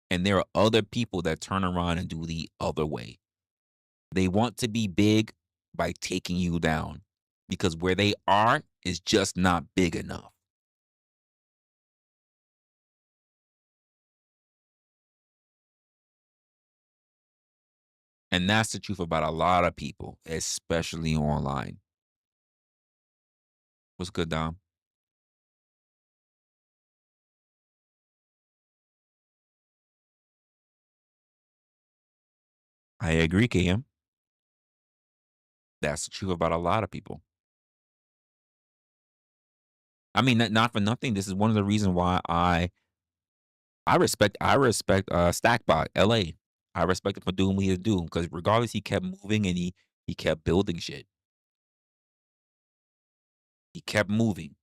And there are other people that turn around and do the other way. They want to be big by taking you down because where they are is just not big enough. And that's the truth about a lot of people, especially online. What's good, Dom? I agree, KM. That's the truth about a lot of people. I mean, not for nothing. This is one of the reasons why I I respect Stackbot, LA. I respect him for doing what he was doing because regardless, he kept moving and he kept building shit. He kept moving.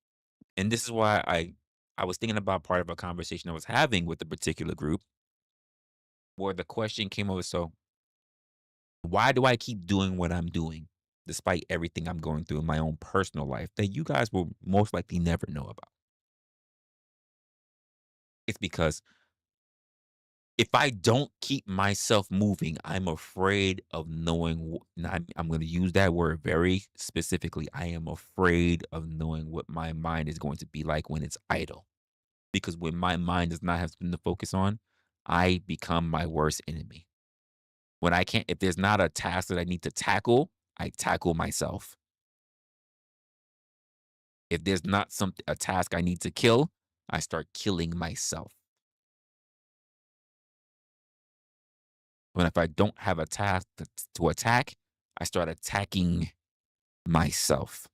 And this is why I was thinking about part of a conversation I was having with a particular group where the question came over, so why do I keep doing what I'm doing despite everything I'm going through in my own personal life that you guys will most likely never know about? It's because if I don't keep myself moving, I'm afraid of knowing. And I'm going to use that word very specifically. I am afraid of knowing what my mind is going to be like when it's idle. Because when my mind does not have something to focus on, I become my worst enemy. When I can't, if there's not a task that I need to tackle, I tackle myself. If there's not a task I need to kill, I start killing myself. When if I don't have a task to attack, I start attacking myself.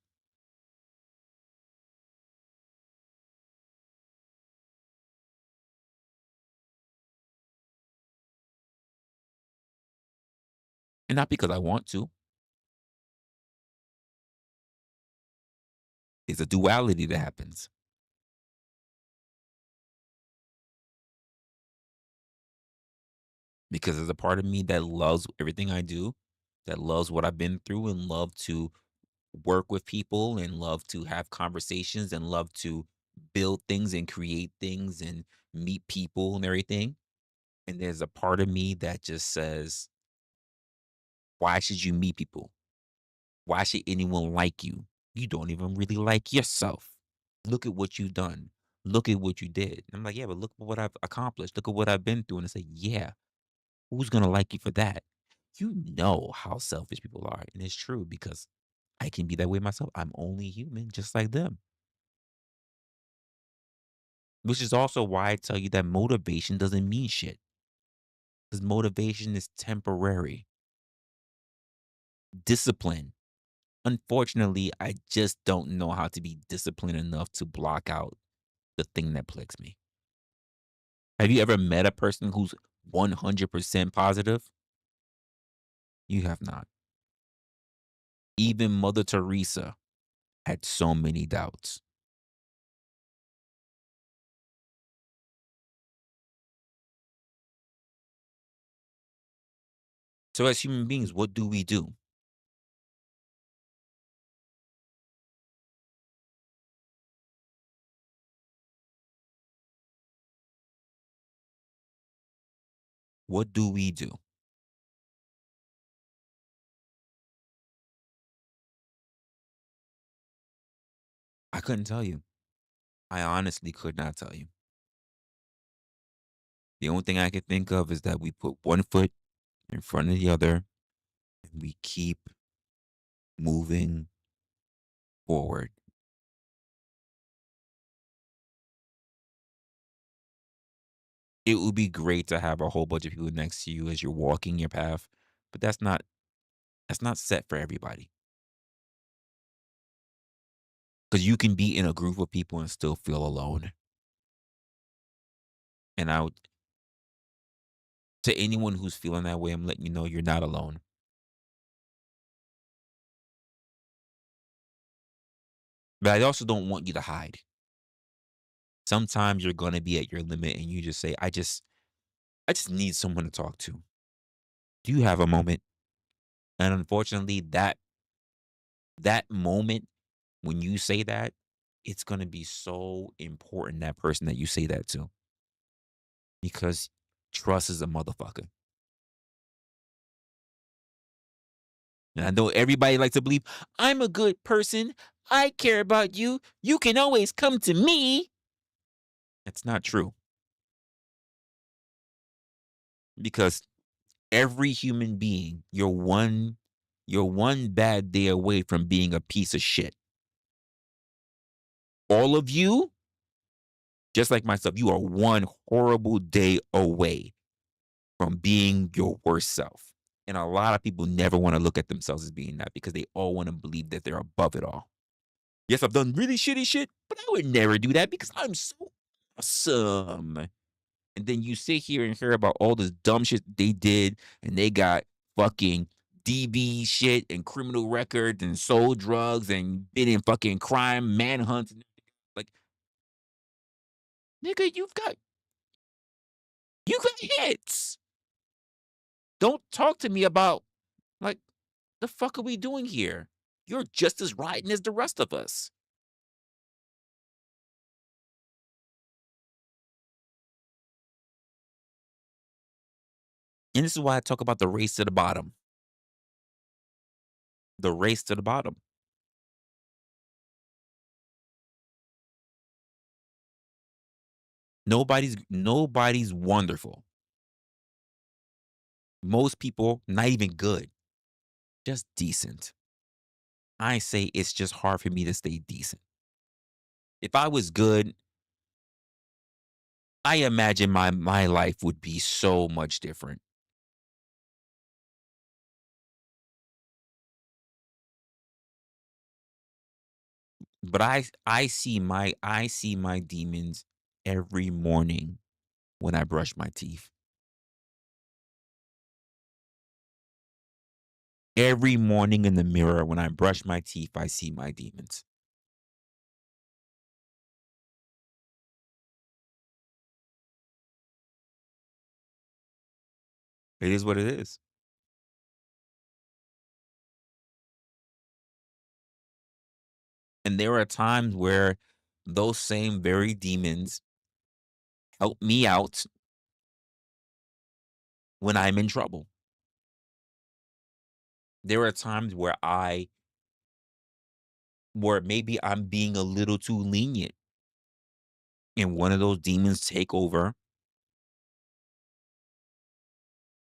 And not because I want to. It's a duality that happens. Because there's a part of me that loves everything I do, that loves what I've been through and love to work with people and love to have conversations and love to build things and create things and meet people and everything. And there's a part of me that just says, why should you meet people? Why should anyone like you? You don't even really like yourself. Look at what you've done. Look at what you did. I'm like, yeah, but look at what I've accomplished. Look at what I've been through. And I say, yeah, who's gonna like you for that? You know how selfish people are. And it's true because I can be that way myself. I'm only human, just like them. Which is also why I tell you that motivation doesn't mean shit. Because motivation is temporary. Discipline. Unfortunately, I just don't know how to be disciplined enough to block out the thing that plagues me. Have you ever met a person who's 100% positive? You have not. Even Mother Teresa had so many doubts. So, as human beings, what do we do? What do we do? I couldn't tell you. I honestly could not tell you. The only thing I could think of is that we put one foot in front of the other and we keep moving forward. It would be great to have a whole bunch of people next to you as you're walking your path, but that's not set for everybody. Because you can be in a group of people and still feel alone. And to anyone who's feeling that way, I'm letting you know you're not alone. But I also don't want you to hide. Sometimes you're gonna be at your limit and you just say, I just need someone to talk to. Do you have a moment? And unfortunately, that moment when you say that, it's gonna be so important, that person that you say that to. Because trust is a motherfucker. And I know everybody likes to believe, I'm a good person. I care about you. You can always come to me. That's not true. Because every human being, you're one bad day away from being a piece of shit. All of you, just like myself, you are one horrible day away from being your worst self. And a lot of people never want to look at themselves as being that because they all want to believe that they're above it all. Yes, I've done really shitty shit, but I would never do that because I'm so awesome. And And then you sit here and hear about all this dumb shit they did, and they got fucking DB shit and criminal records and sold drugs and been in fucking crime manhunts. Like, nigga, you got hits. Don't talk to me about like the fuck are we doing here? You're just as rotten as the rest of us. And this is why I talk about the race to the bottom. The race to the bottom. Nobody's wonderful. Most people not even good, just decent. I say it's just hard for me to stay decent. If I was good, I imagine my life would be so much different. But I see my demons every morning when I brush my teeth. Every morning in the mirror when I brush my teeth, I see my demons. It is what it is. And there are times where those same very demons help me out when I'm in trouble. There are times where maybe I'm being a little too lenient and one of those demons take over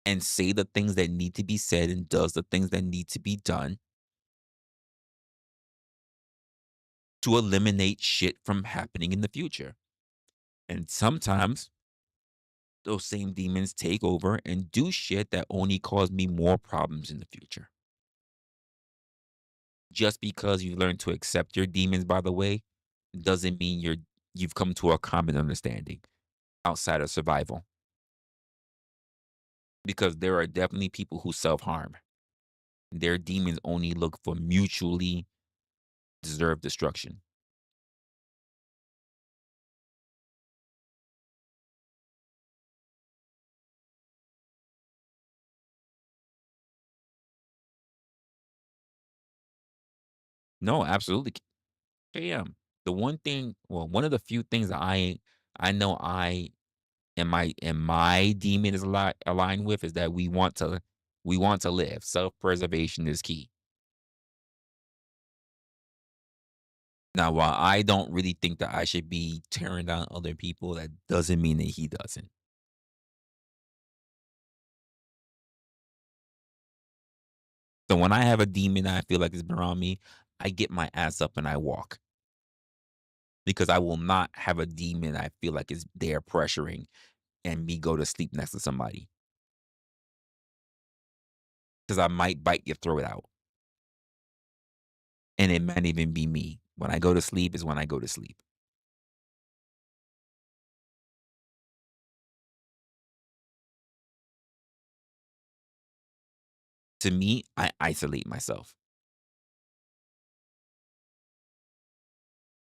and say the things that need to be said and does the things that need to be done to eliminate shit from happening in the future. And sometimes those same demons take over and do shit that only cause me more problems in the future. Just because you learn to accept your demons, by the way, doesn't mean you've come to a common understanding outside of survival. Because there are definitely people who self-harm. Their demons only look for mutually deserved destruction. No, absolutely. KM. One of the few things that I know I and my demon is aligned with is that we want to live. Self-preservation is key. Now, while I don't really think that I should be tearing down other people, that doesn't mean that he doesn't. So when I have a demon that I feel like is around me, I get my ass up and I walk because I will not have a demon I feel like is there pressuring and me go to sleep next to somebody because I might bite your throat out and it might even be me. When I go to sleep is when I go to sleep. To me, I isolate myself.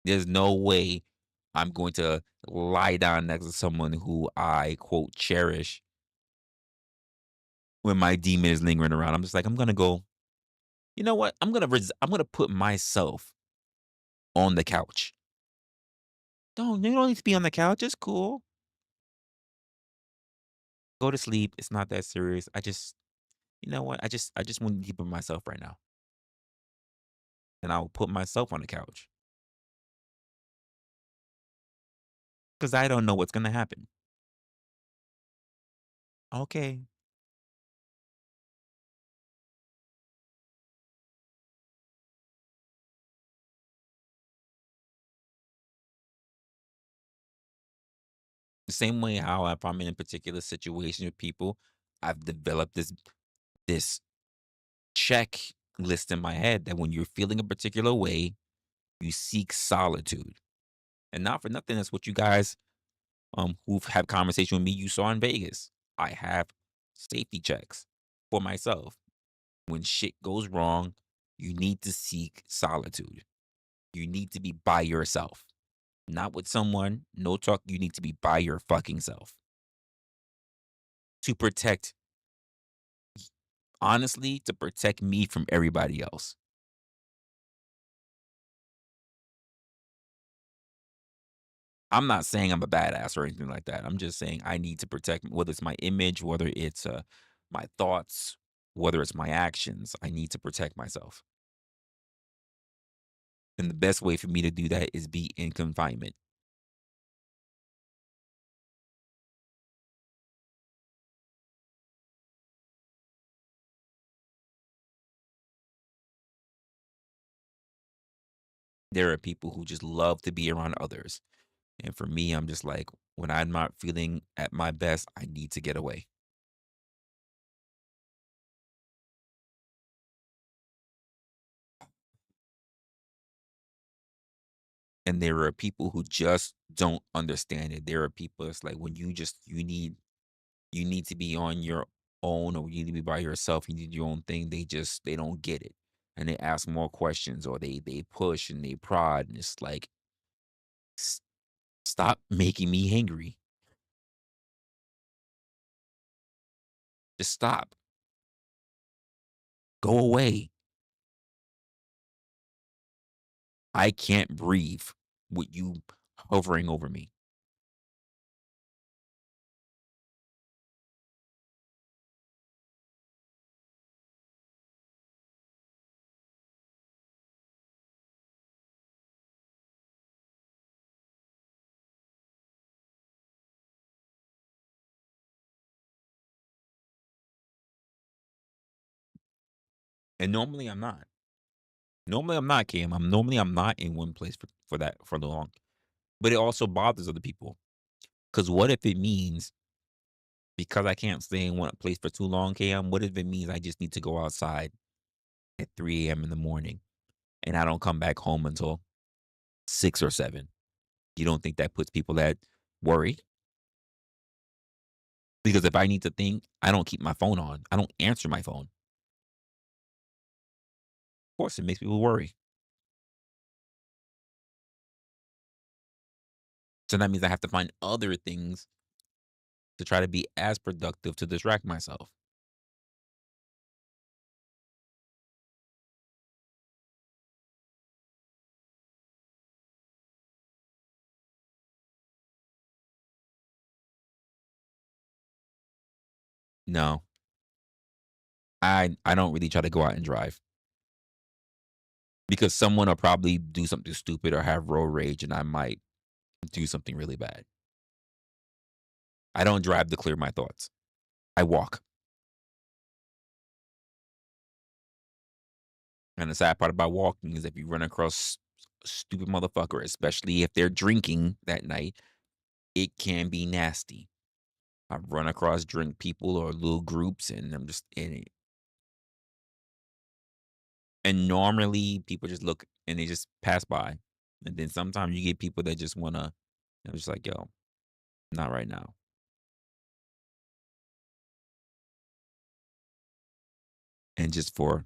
There's no way I'm going to lie down next to someone who I quote cherish when my demon is lingering around. I'm just like, I'm gonna go. You know what? I'm gonna put myself on the couch. Don't you don't need to be on the couch. It's cool. Go to sleep. It's not that serious. You know what? I just want to keep it myself right now, and I will put myself on the couch because I don't know what's gonna happen. Okay, the same way how if I'm in a particular situation with people, I've developed this checklist in my head that when you're feeling a particular way, you seek solitude. And not for nothing, that's what you guys who've had conversation with me you saw in Vegas. I have safety checks for myself. When shit goes wrong, you need to seek solitude. You need to be by yourself. Not with someone, no talk. You need to be by your fucking self to protect, honestly, to protect me from everybody else. I'm not saying I'm a badass or anything like that. I'm just saying I need to protect, whether it's my image, whether it's my thoughts, whether it's my actions. I need to protect myself. And the best way for me to do that is be in confinement. There are people who just love to be around others. And for me, I'm just like, when I'm not feeling at my best, I need to get away. And there are people who just don't understand it. There are people, it's like when you need to be on your own, or you need to be by yourself, you need your own thing. They don't get it. And they ask more questions, or they push and they prod. And it's like, "S- stop making me angry. Just stop. Go away. I can't breathe with you hovering over me." And normally I'm not. Normally I'm not, Cam. I'm not in one place for that for the long. But it also bothers other people. Because what if it means, because I can't stay in one place for too long, Cam, what if it means I just need to go outside at 3 a.m. in the morning and I don't come back home until 6 or 7? You don't think that puts people at worry? Because if I need to think, I don't keep my phone on. I don't answer my phone. Of course, it makes people worry. So that means I have to find other things to try to be as productive to distract myself. No, I don't really try to go out and drive because someone will probably do something stupid or have road rage, and I might do something really bad. I don't drive to clear my thoughts. I walk. And the sad part about walking is if you run across a stupid motherfucker, especially if they're drinking that night, it can be nasty. I've run across drink people or little groups, and I'm just in it. And normally people just look and they just pass by. And then sometimes you get people that just wanna, they're just like, yo, not right now. And just for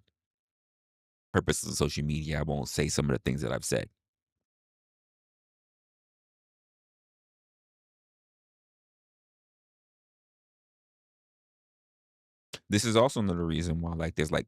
purposes of social media, I won't say some of the things that I've said. This is also another reason why, like, there's like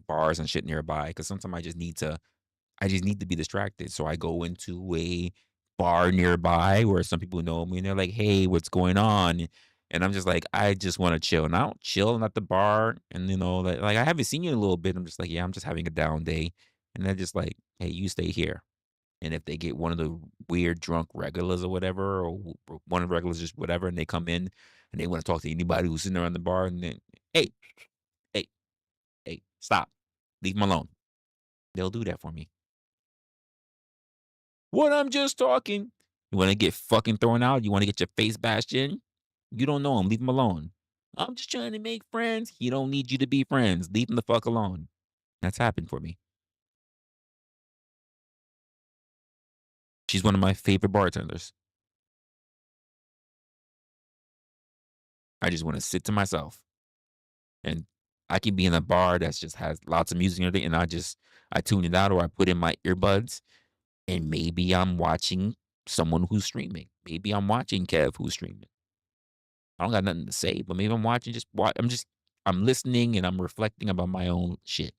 bars and shit nearby. Cause sometimes I just need to be distracted. So I go into a bar nearby where some people know me and they're like, "Hey, what's going on?" And I'm just like, I just want to chill. And I don't chill at the bar. And like I haven't seen you in a little bit. I'm just like, yeah, I'm just having a down day. And they're just like, hey, you stay here. And if they get one of the weird drunk regulars or whatever, or one of the regulars just whatever, and they come in and they want to talk to anybody who's sitting there on the bar, and then, hey, hey, hey, stop, leave them alone. They'll do that for me. What, I'm just talking. You wanna get fucking thrown out? You wanna get your face bashed in? You don't know him, leave him alone. I'm just trying to make friends. He don't need you to be friends. Leave him the fuck alone. That's happened for me. She's one of my favorite bartenders. I just want to sit to myself. And I can be in a bar that's just has lots of music and everything, and I tune it out or I put in my earbuds, and maybe I'm watching someone who's streaming. Maybe I'm watching Kev who's streaming. I don't got nothing to say, but maybe I'm watching I'm listening and I'm reflecting about my own shit.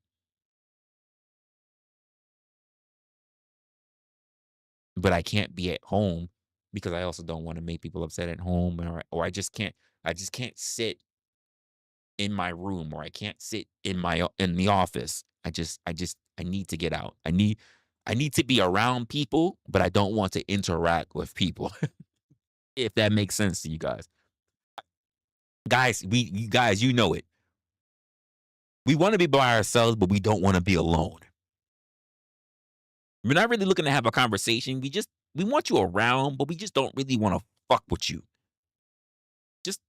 But I can't be at home because I also don't want to make people upset at home, or I just can't sit in my room, or I can't sit in the office. I need to get out. I need to be around people, but I don't want to interact with people. If that makes sense to you guys. Guys, you guys, you know it. We want to be by ourselves, but we don't want to be alone. We're not really looking to have a conversation. We want you around, but we just don't really want to fuck with you. Just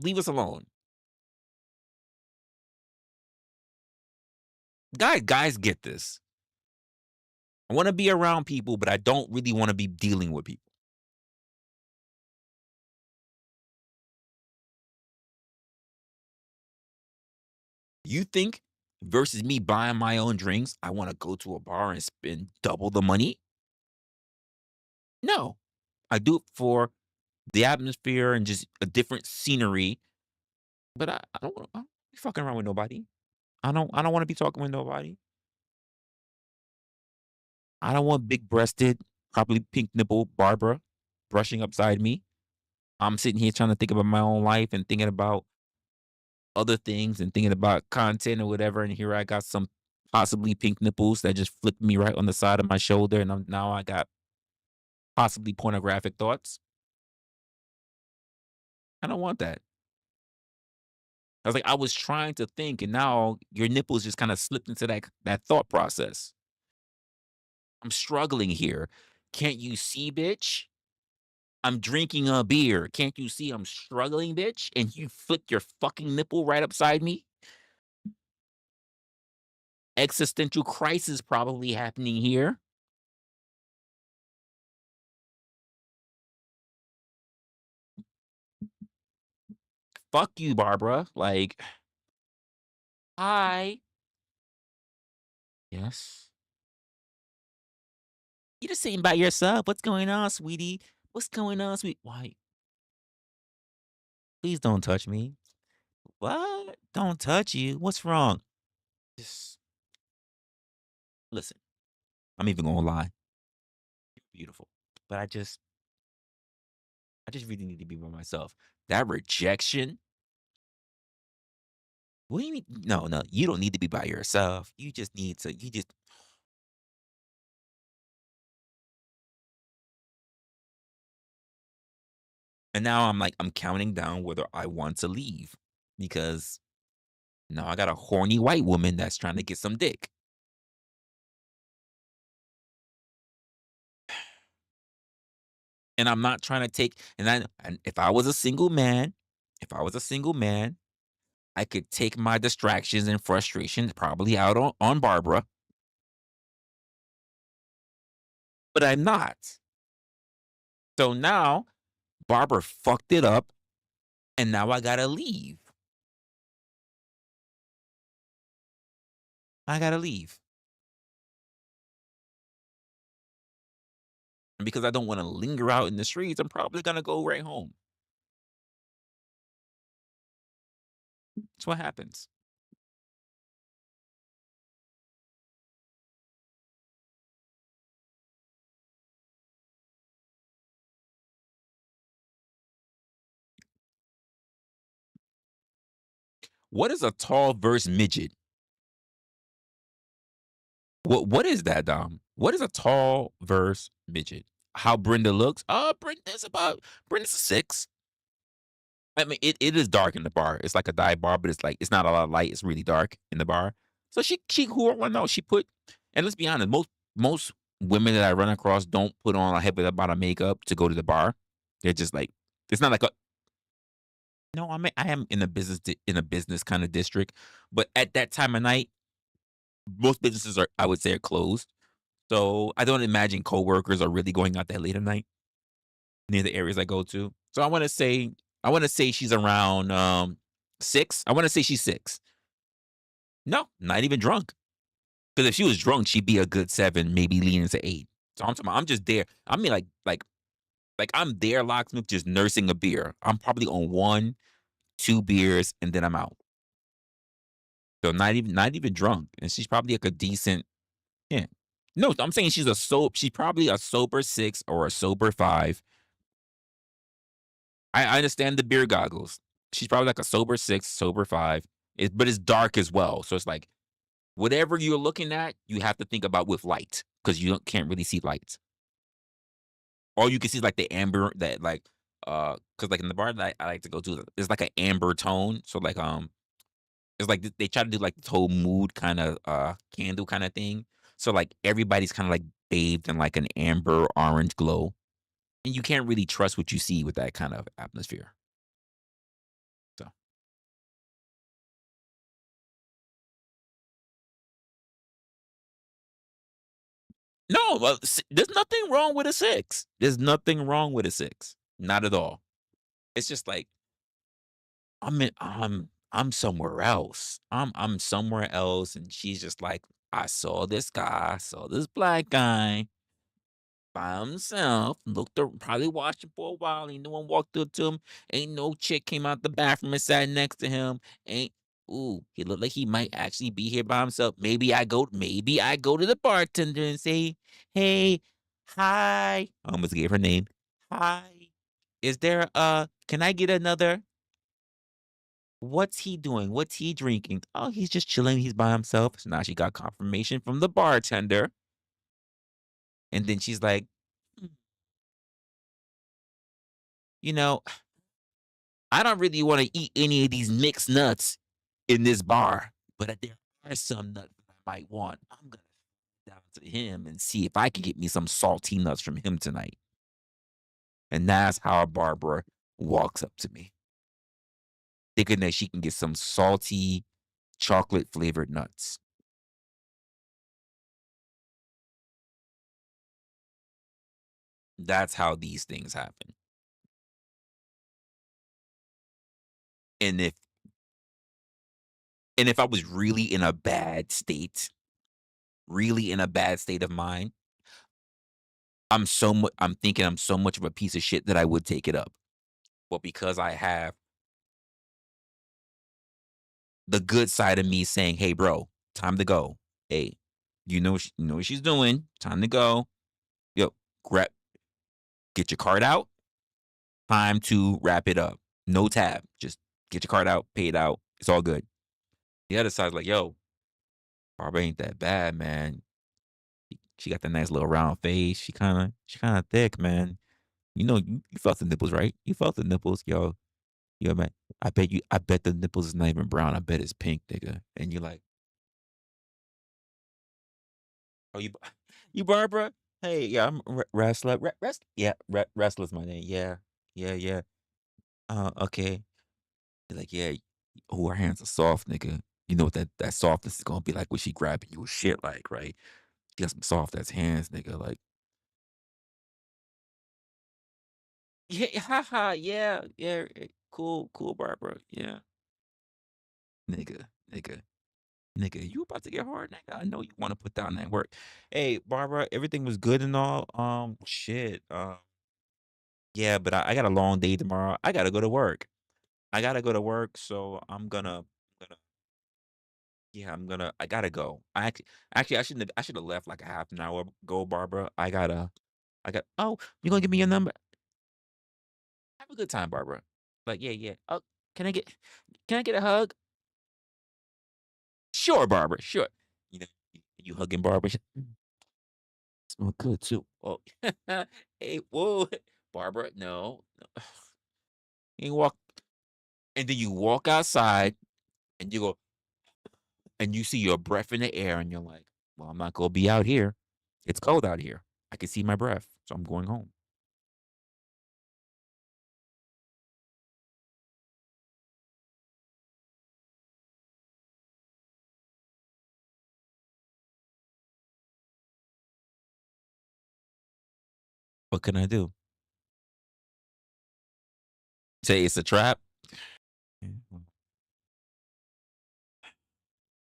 leave us alone. Guys get this. I want to be around people, but I don't really want to be dealing with people. You think versus me buying my own drinks, I want to go to a bar and spend double the money? No. I do it for the atmosphere and just a different scenery, but I don't want to be fucking around with nobody. I don't want to be talking with nobody. I don't want big breasted, probably pink nipple Barbara brushing upside me. I'm sitting here trying to think about my own life and thinking about other things and thinking about content or whatever. And here I got some possibly pink nipples that just flicked me right on the side of my shoulder. And now I got possibly pornographic thoughts. I don't want that. I was trying to think, and now your nipples just kind of slipped into that thought process. I'm struggling here. Can't you see, bitch? I'm drinking a beer. Can't you see I'm struggling, bitch? And you flick your fucking nipple right upside me? Existential crisis probably happening here. Fuck you, Barbara. Like, hi. Yes. You just sitting by yourself. What's going on, sweetie? What's going on, sweet? Why? Please don't touch me. What? Don't touch you. What's wrong? Just listen. I'm even gonna lie. You're beautiful. But I just really need to be by myself. That rejection. What do you mean? No, no, you don't need to be by yourself. You just need to, you just, and now I'm counting down whether I want to leave because now I got a horny white woman that's trying to get some dick. And I'm not trying to take, and if I was a single man, if I was a single man, I could take my distractions and frustrations probably out on Barbara, but I'm not. So now Barbara fucked it up, and now I gotta leave. I gotta leave. And because I don't want to linger out in the streets, I'm probably gonna go right home. That's what happens. What is a tall verse midget? What is that, Dom? What is a tall verse midget? How Brenda looks? Brenda's a 6. I mean, it is dark in the bar. It's like a dive bar, but it's not a lot of light. It's really dark in the bar. So she who I know she put, and let's be honest, most women that I run across don't put on a heavy amount of makeup to go to the bar. They're just like it's not like a no. I am in a business kind of district, but at that time of night, most businesses are I would say are closed. So I don't imagine coworkers are really going out that late at night near the areas I go to. So I want to say I want to say she's around 6. I want to say she's 6. No, not even drunk. Because if she was drunk, she'd be a good 7, maybe leaning to 8. So I'm talking about, I'm just there. I mean, like I'm there, locksmith, just nursing a beer. I'm probably on 1, 2 beers, and then I'm out. So not even drunk, and she's probably like a decent, yeah. No, I'm saying she's probably a sober 6 or a sober 5. I understand the beer goggles. She's probably like a sober 6, sober 5. But it's dark as well, so it's like whatever you're looking at, you have to think about with light because can't really see lights. All you can see is like the amber that like because like in the bar that I like to go to, there's like an amber tone. So like it's like they try to do like this whole mood kind of candle kind of thing. So like everybody's kind of like bathed in like an amber orange glow. And you can't really trust what you see with that kind of atmosphere. So no, well, there's nothing wrong with a 6. There's nothing wrong with a 6. Not at all. It's just like I'm somewhere else. I'm somewhere else, and she's just like, I saw this guy, I saw this black guy by himself, probably watched him for a while. Ain't no one walked up to him. Ain't no chick came out the bathroom and sat next to him. Ain't Ooh, he looked like he might actually be here by himself. Maybe I go to the bartender and say, "Hey, hi." I almost gave her name. Hi. Is there can I get another? What's he doing? What's he drinking? Oh, he's just chilling. He's by himself. So now she got confirmation from the bartender. And then she's like, "Hmm, you know, I don't really want to eat any of these mixed nuts in this bar, but there are some nuts that I might want. I'm going to down to him and see if I can get me some salty nuts from him tonight." And that's how Barbara walks up to me, thinking that she can get some salty chocolate flavored nuts. That's how these things happen. And if I was really in a bad state, really in a bad state of mind, I'm thinking I'm so much of a piece of shit that I would take it up. But because I have the good side of me saying, "Hey, bro, time to go. Hey, you know what she's doing. Time to go. Yo, grab, get your card out. Time to wrap it up. No tab. Just get your card out, pay it out. It's all good." The other side's like, "Yo, Barbara ain't that bad, man. She got that nice little round face. She kind of thick, man. You felt the nipples, right? You felt the nipples, yo, man. I bet the nipples is not even brown. I bet it's pink, nigga." And you're like, "Oh, you Barbara? Hey, yeah, I'm Resla. Yeah, Resla's my name. Yeah, yeah, yeah. Okay." They're like, "Yeah, oh, her hands are soft, nigga. You know what that softness is gonna be like when she grabbing you with shit, like, right? She got some soft ass hands, nigga. Like, yeah, haha, yeah, yeah, cool, cool, Barbara. Yeah, nigga, nigga." Nigga, you about to get hard, nigga. I know you want to put down that work. Hey, Barbara, everything was good and all. Shit. Yeah, but I got a long day tomorrow. I gotta go to work. I gotta go to work, so I'm gonna, yeah, I gotta go. I should have left like a half an hour ago, Barbara. Oh, you gonna give me your number? Have a good time, Barbara. Like, yeah, yeah. Oh, can I get, can I get a hug? Sure, Barbara. Sure. You know, you hugging Barbara. Smell good too. Oh, hey, whoa, Barbara. No, no. You walk, and then you walk outside, and you go, and you see your breath in the air, and you're like, "Well, I'm not gonna be out here. It's cold out here. I can see my breath, so I'm going home." What can I do? Say it's a trap.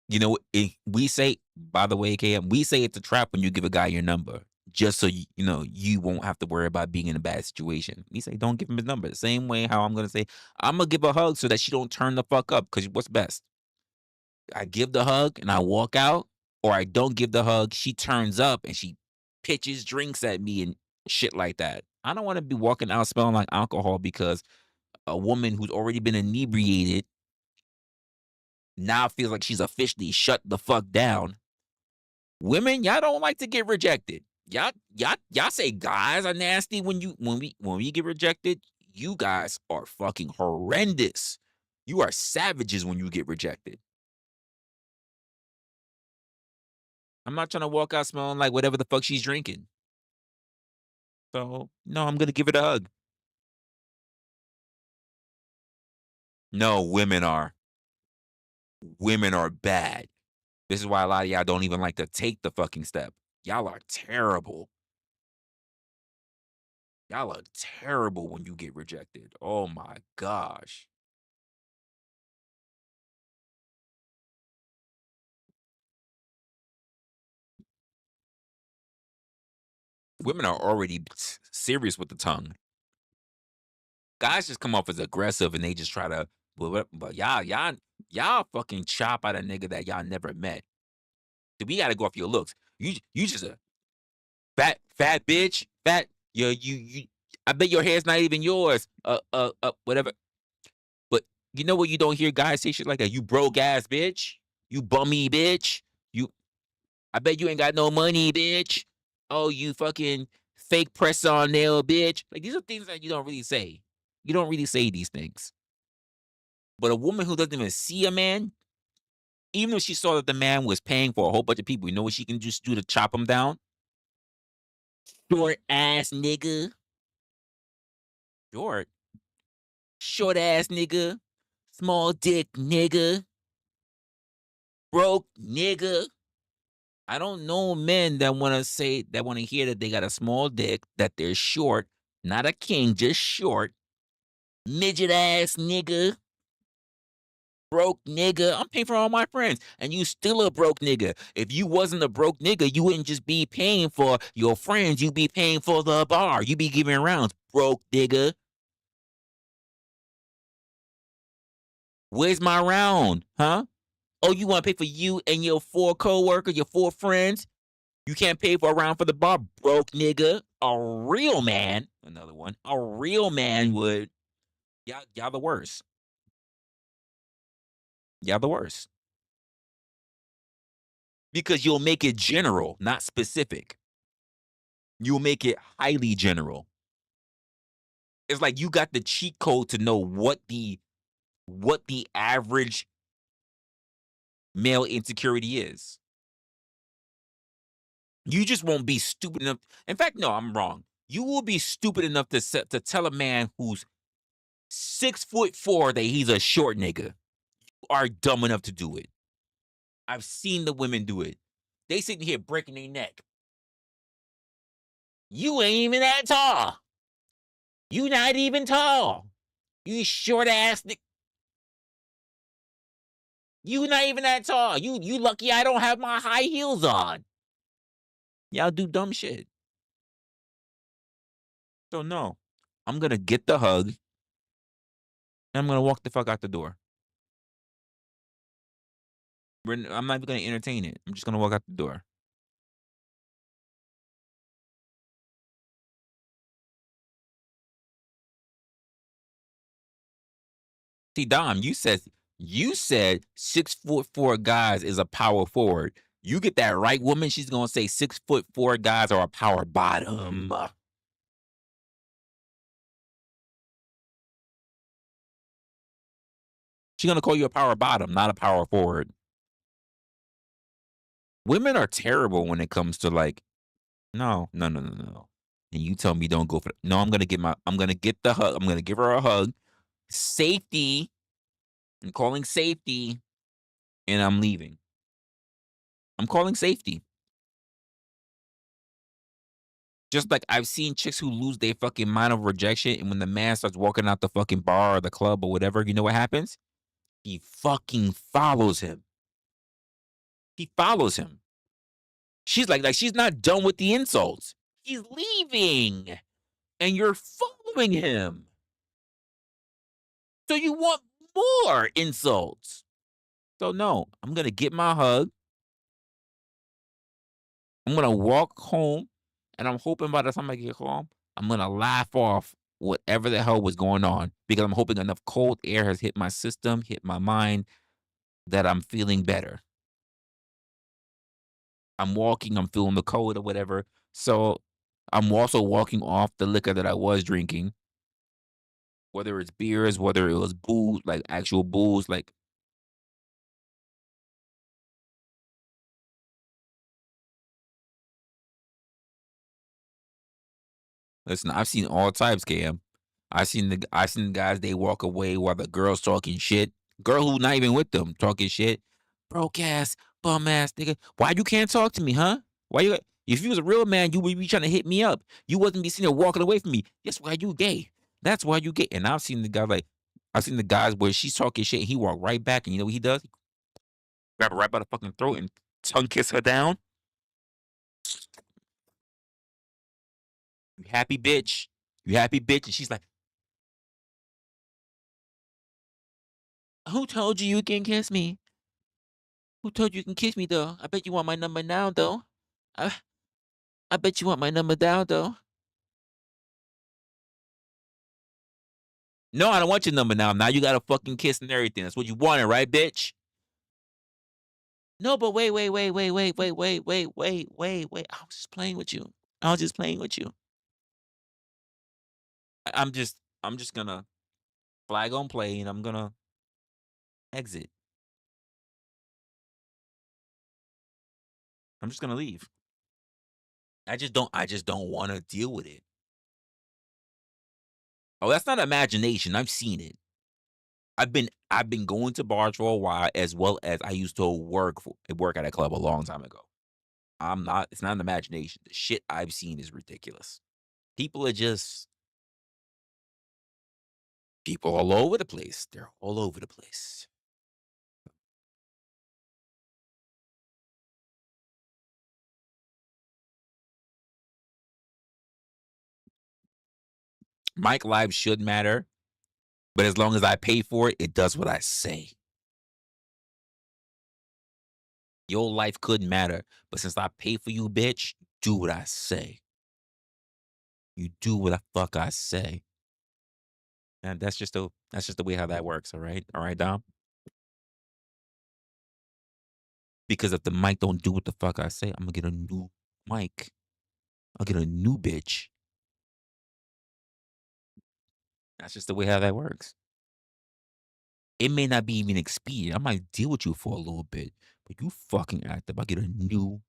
You know, we say, by the way, KM, we say it's a trap when you give a guy your number, just so you won't have to worry about being in a bad situation. We say don't give him his number. The same way how I'm gonna say I'm gonna give a hug so that she don't turn the fuck up. Because what's best? I give the hug and I walk out, or I don't give the hug. She turns up and she pitches drinks at me and shit like that. I don't want to be walking out smelling like alcohol because a woman who's already been inebriated now feels like she's officially shut the fuck down. Women, y'all don't like to get rejected. Y'all say guys are nasty when we get rejected. You guys are fucking horrendous. You are savages when you get rejected. I'm not trying to walk out smelling like whatever the fuck she's drinking. So, no, I'm gonna give it a hug. No, women are. Women are bad. This is why a lot of y'all don't even like to take the fucking step. Y'all are terrible. Y'all are terrible when you get rejected. Oh my gosh. Women are already serious with the tongue. Guys just come off as aggressive and they just try to, but y'all fucking chop out a nigga that y'all never met. We gotta go off your looks. You just a fat bitch, fat. You. I bet your hair's not even yours. Whatever. But you know what? You don't hear guys say shit like that. You broke ass bitch. You bummy bitch. You. I bet you ain't got no money, bitch. Oh, you fucking fake press on nail, bitch. Like these are things that you don't really say. You don't really say these things. But a woman who doesn't even see a man, even if she saw that the man was paying for a whole bunch of people, you know what she can just do to chop him down? Short ass nigga. Short. Short ass nigga. Small dick nigga. Broke nigga. I don't know men that want to hear that they got a small dick, that they're short, not a king, just short. Midget ass nigga. Broke nigga. I'm paying for all my friends. And you still a broke nigga. If you wasn't a broke nigga, you wouldn't just be paying for your friends. You'd be paying for the bar. You'd be giving rounds. Broke nigga. Where's my round? Huh? Oh, you want to pay for you and your 4 coworkers, your 4 friends? You can't pay for a round for the bar, broke nigga. A real man, another one. A real man would. Y'all the worst. Y'all the worst. Because you'll make it general, not specific. You'll make it highly general. It's like you got the cheat code to know what the average male insecurity is. You just won't be stupid enough. In fact, no, I'm wrong. You will be stupid enough to tell a man who's 6'4" that he's a short nigga. You are dumb enough to do it. I've seen the women do it. They sitting here breaking their neck. You ain't even that tall. You not even tall. You short ass nigga. You not even that tall. You lucky I don't have my high heels on. Y'all do dumb shit. So no, I'm gonna get the hug and I'm gonna walk the fuck out the door. I'm not even gonna entertain it. I'm just gonna walk out the door. See, Dom, you said 6'4" guys is a power forward. You get that right woman, she's gonna say 6'4" guys are a power bottom. She's gonna call you a power bottom, not a power forward. Women are terrible when it comes to like, no. And you tell me don't go for no, I'm gonna get the hug. I'm gonna give her a hug. Safety. I'm calling safety. And I'm leaving. I'm calling safety. Just like I've seen chicks who lose their fucking mind of rejection, and when the man starts walking out the fucking bar or the club or whatever, you know what happens? He fucking follows him. He follows him. She's like she's not done with the insults. He's leaving, and you're following him. So you want more insults. So no, I'm gonna get my hug. I'm gonna walk home, and I'm hoping by the time I get home, I'm gonna laugh off whatever the hell was going on because I'm hoping enough cold air has hit my system, hit my mind, that I'm feeling better. I'm walking, I'm feeling the cold or whatever. So I'm also walking off the liquor that I was drinking, whether it's beers, whether it was booze, like actual booze, like listen, I've seen all types, Cam. I seen the guys they walk away while the girl's talking shit. Girl who not even with them talking shit. Broke ass, bum ass nigga. Why you can't talk to me, huh? Why you if you was a real man, you would be trying to hit me up. You wasn't be sitting there walking away from me. That's why you gay. That's why you gay. And I've seen the guys where she's talking shit and he walk right back and you know what he does? He grab her right by the fucking throat and tongue kiss her down. You happy bitch. You happy bitch. And she's like, who told you you can kiss me? Who told you can kiss me though? I bet you want my number now though. I I bet you want my number now though. No, I don't want your number now. Now you got a fucking kiss and everything. That's what you wanted, right, bitch? No, but wait. I was just playing with you. I was just playing with you. I'm just gonna flag on play and I'm gonna exit. I'm just gonna leave. I just don't want to deal with it. Oh, that's not imagination. I've seen it. I've been going to bars for a while as well as I used to work at a club a long time ago. It's not an imagination. The shit I've seen is ridiculous. People are just people all over the place. They're all over the place. Mic live should matter, but as long as I pay for it, it does what I say. Your life could matter, but since I pay for you, bitch, do what I say. You do what the fuck I say. And that's just the way how that works, all right? All right, Dom? Because if the mic don't do what the fuck I say, I'm gonna get a new mic. I'll get a new bitch. That's just the way how that works. It may not be even expedient. I might deal with you for a little bit, but you fucking act up. I get a new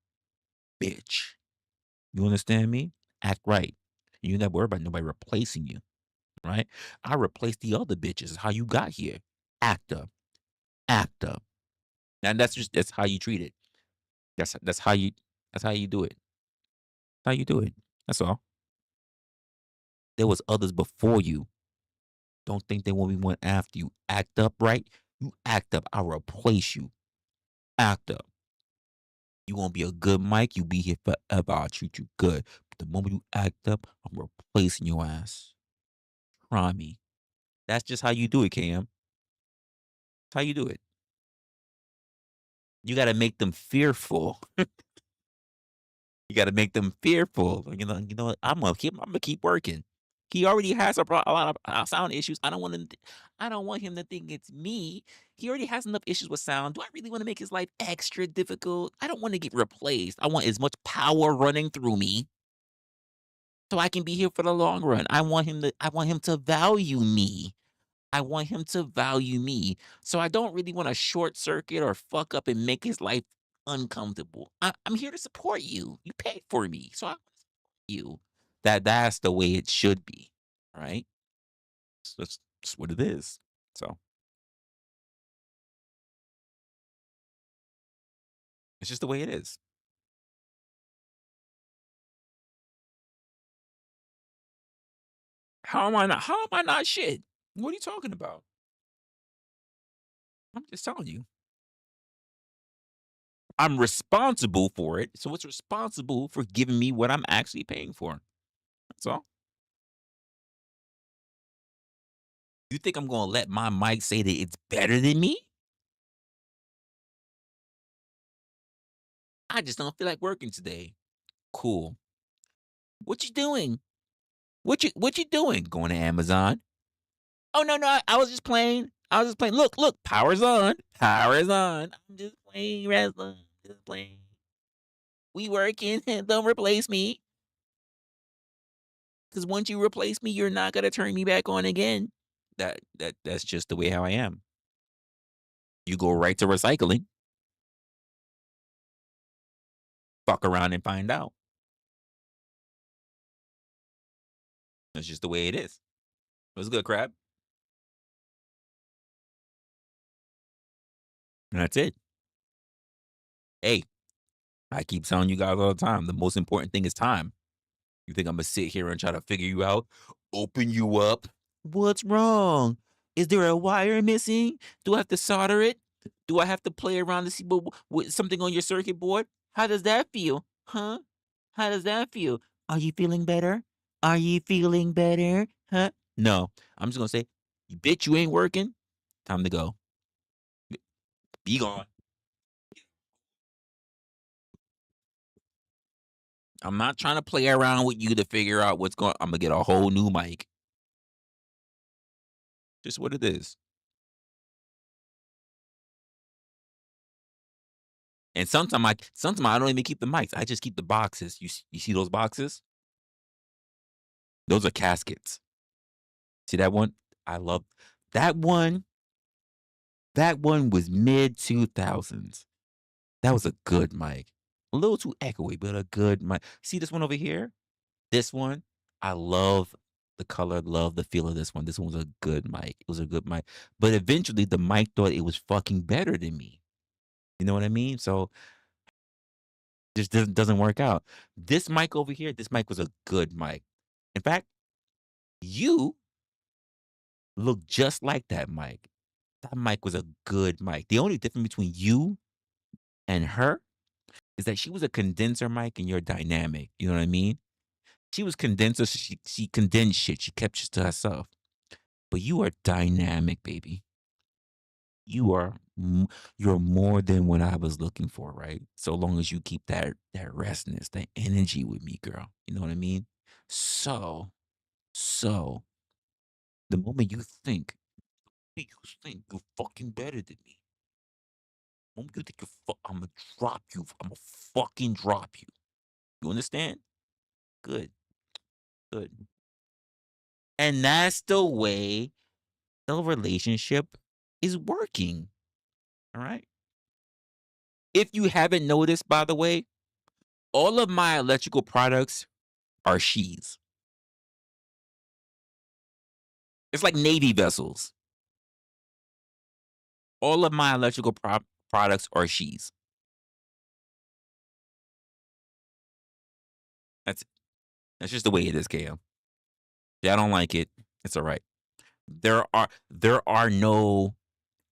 bitch. You understand me? Act right. You never worry about nobody replacing you, right? I replaced the other bitches. Is how you got here. Act up. Act up. And that's how you treat it. That's how you do it. How you do it. That's all. There was others before you. Don't think they won't be one after you. Act up, right? You act up. I'll replace you. Act up. You won't be a good Mike. You be here forever. I'll treat you good. But the moment you act up, I'm replacing your ass. Try me. That's just how you do it, Cam. That's how you do it. You got to make them fearful. You got to make them fearful. You know. I'm gonna keep working. He already has a lot of sound issues. I don't want him to think it's me. He already has enough issues with sound. Do I really want to make his life extra difficult? I don't want to get replaced. I want as much power running through me so I can be here for the long run. I want him to value me. I want him to value me. So I don't really want to short circuit or fuck up and make his life uncomfortable. I'm here to support you. You paid for me. So I want you. That's the way it should be. Right? So that's what it is. So it's just the way it is. How am I not shit? What are you talking about? I'm just telling you. I'm responsible for it, so it's responsible for giving me what I'm actually paying for. That's all. You think I'm gonna let my mic say that it's better than me? I just don't feel like working today. Cool. What you doing? What you doing? Going to Amazon? Oh no, no, I was just playing. I was just playing. Look, look, power's on. Power's on. I'm just playing wrestling. Just playing. We working. Don't replace me. Because once you replace me, you're not gonna turn me back on again. That's just the way how I am. You go right to recycling. Fuck around and find out. That's just the way it is. What's good, crab? And that's it. Hey, I keep telling you guys all the time. The most important thing is time. You think I'm gonna sit here and try to figure you out, open you up? What's wrong? Is there a wire missing? Do I have to solder it? Do I have to play around to see with something on your circuit board? How does that feel? Huh? How does that feel? Are you feeling better? Are you feeling better? Huh? No. I'm just gonna say, you bitch, you ain't working. Time to go. Be gone. I'm not trying to play around with you to figure out what's going. I'm gonna get a whole new mic. Just what it is. And sometimes I don't even keep the mics. I just keep the boxes. You see those boxes? Those are caskets. See that one? I love that one. That one was mid 2000s. That was a good mic. A little too echoey, but a good mic. See this one over here? This one, I love the color, love the feel of this one. This one was a good mic. It was a good mic. But eventually the mic thought it was fucking better than me. You know what I mean? So just doesn't work out. This mic over here, this mic was a good mic. In fact, you look just like that mic. That mic was a good mic. The only difference between you and her is that she was a condenser mic and you're dynamic. You know what I mean? She was condenser, so she condensed shit. She kept shit to herself. But you are dynamic, baby. You are you're more than what I was looking for, right? So long as you keep that restness, that energy with me, girl. You know what I mean? So the moment you think you're fucking better than me. The moment you think I'm gonna drop you. I'm gonna fucking drop you. You understand? Good, good. And that's the way the relationship is working. All right. If you haven't noticed, by the way, all of my electrical products are she's. It's like Navy vessels. All of my electrical products are she's. That's that's just the way it is, KM. Yeah, I don't like it. It's all right. There are no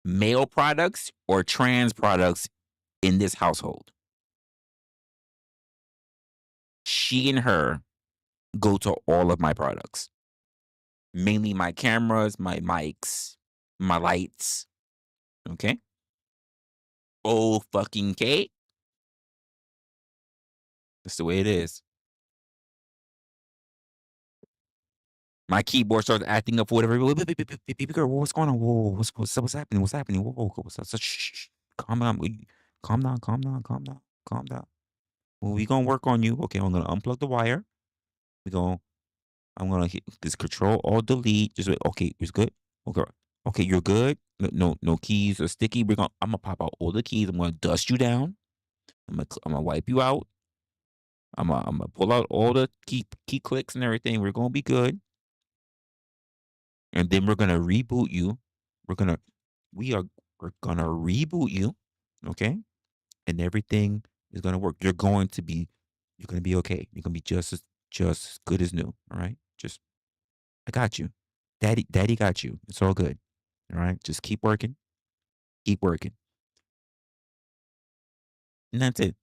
male products or trans products in this household. She and her go to all of my products. Mainly my cameras, my mics, my lights. Okay? Oh fucking K. That's the way it is. My keyboard starts acting up for whatever. Baby girl, what's going on? Whoa, what's happening? What's happening? Whoa, what's up? Shh. Calm down. Calm down. Calm down. Calm down. Calm down. Well, we gonna work on you. Okay, I'm gonna unplug the wire. We going I'm gonna hit this control alt delete. Just wait. Okay, it's good. Okay, okay, you're good. No keys are sticky. I'm gonna pop out all the keys. I'm gonna dust you down. I'm gonna wipe you out. I'm gonna pull out all the key clicks and everything. We're gonna be good. And then we're gonna reboot you. We're gonna we are we're gonna reboot you. Okay, and everything is gonna work. You're gonna be okay. You're gonna be just as good as new. All right, just I got you. Daddy got you. It's all good. All right. Just keep working. Keep working. And that's it.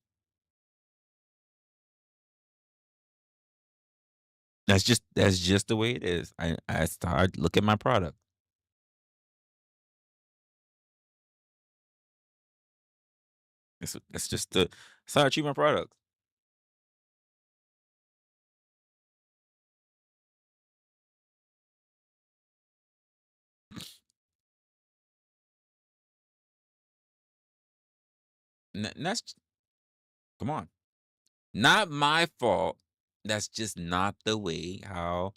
That's just the way it is. I start look at my product. That's just the that's how I treat my product. And that's come on. Not my fault. That's just not the way how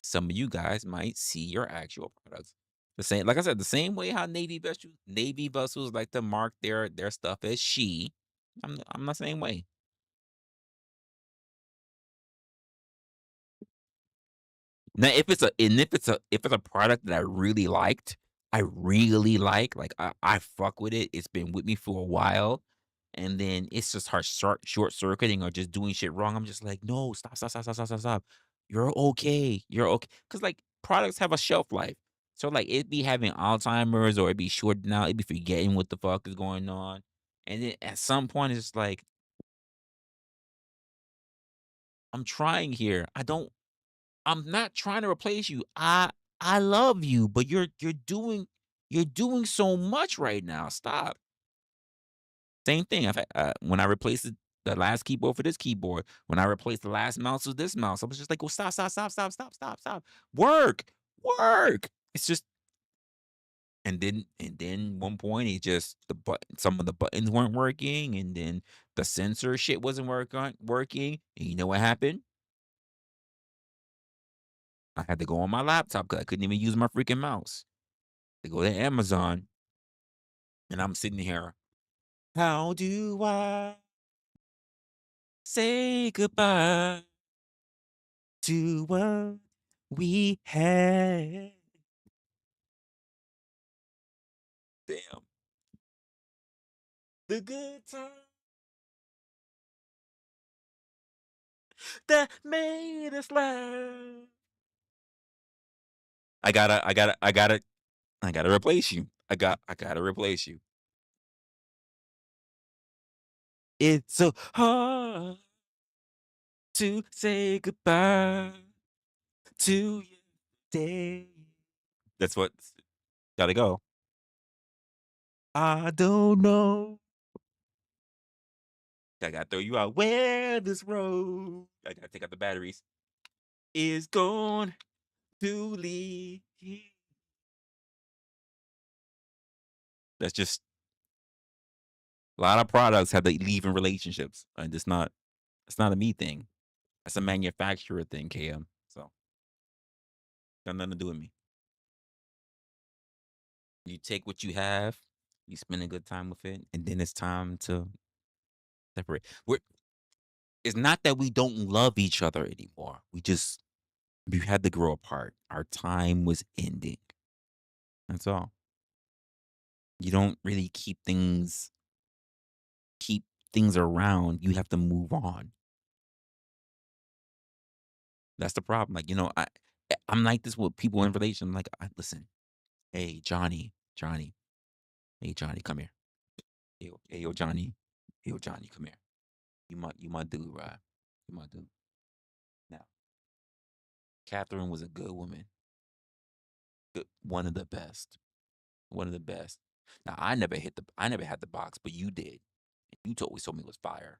some of you guys might see your actual products. The same, like I said, the same way how Navy vessels like to mark their stuff as she. I'm the same way. Now, if it's a product that I really like I fuck with it. It's been with me for a while, and then it's just her short circuiting or just doing shit wrong. I'm just like, no, stop, stop, stop, stop, stop, stop, stop. You're okay. You're okay. Cause like products have a shelf life. So like it be having Alzheimer's or it be shorting out, it be forgetting what the fuck is going on. And then at some point it's like, I'm trying here. I'm not trying to replace you. I love you, but you're doing so much right now. Stop. Same thing. When I replaced the last keyboard for this keyboard, when I replaced the last mouse with this mouse, I was just like, "Oh, stop, stop, stop, stop, stop, stop, stop. Work, work." It's just, and then one point, some of the buttons weren't working, and then the sensor shit wasn't working. And you know what happened? I had to go on my laptop because I couldn't even use my freaking mouse. To go to Amazon, and I'm sitting here. How do I say goodbye to what we had? Damn. The good time that made us laugh. I gotta replace you. I gotta replace you. It's so hard to say goodbye to your day. That's what gotta go. I don't know. I gotta throw you out where this road. I gotta take out the batteries. Is going to lead. That's just a lot of products have to leave in relationships, and it's not a me thing. That's a manufacturer thing, KM. So got nothing to do with me. You take what you have, you spend a good time with it, and then it's time to separate. It's not that we don't love each other anymore. We had to grow apart. Our time was ending. That's all. You don't really keep things around. You have to move on. That's the problem. Like, I'm like this with people in relation. Like, listen, hey Johnny, hey Johnny, come here. Hey, yo, Johnny, hey, yo, Johnny, come here. You my dude, right? You my dude. Now, Catherine was a good woman, one of the best, one of the best. Now, I never had the box, but you did. You always told me it was fire,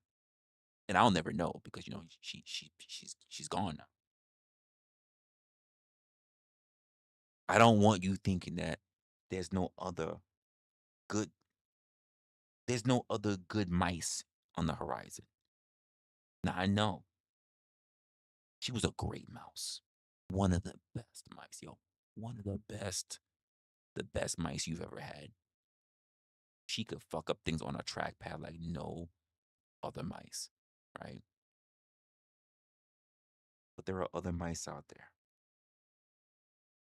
and I'll never know because she's gone now. I don't want you thinking that there's no other good there's no other good mice on the horizon. Now I know she was a great mouse. One of the best mice, yo. One of the best mice you've ever had. She could fuck up things on a trackpad like no other mice, right? But there are other mice out there.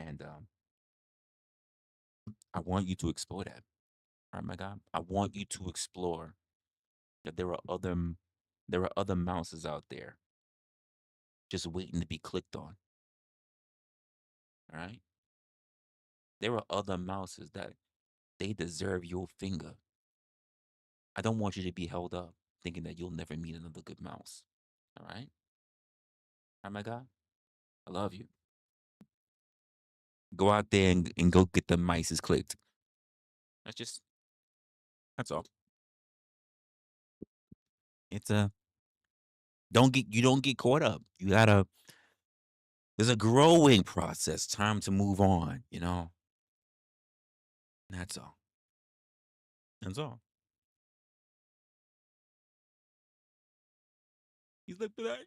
And I want you to explore that. All right, my God. I want you to explore that there are other mouses out there just waiting to be clicked on. All right. There are other mouses that they deserve your finger. I don't want you to be held up thinking that you'll never meet another good mouse. All right. All right, my guy. I love you. Go out there and go get the mices clicked. That's that's all. It's a don't get caught up. You gotta there's a growing process. Time to move on, you know? That's all. That's all. He's like, but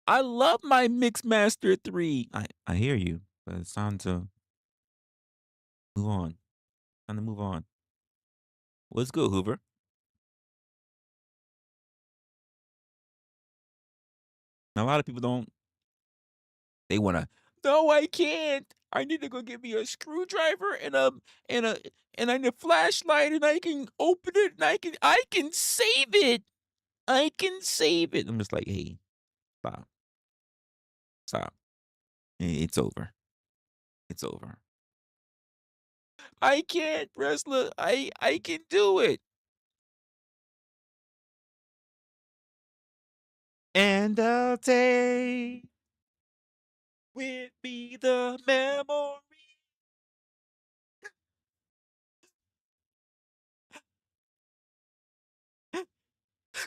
I love my Mixmaster 3. I hear you, but it's time to move on. Time to move on. What's good, Hoover? Now, a lot of people don't. They wanna. No, I can't. I need to go get me a screwdriver and a and I need a flashlight and I can open it and I can save it. I can save it. I'm just like, hey, stop, stop. It's over. It's over. I can't, Resla. I can do it. And I'll take with me the memory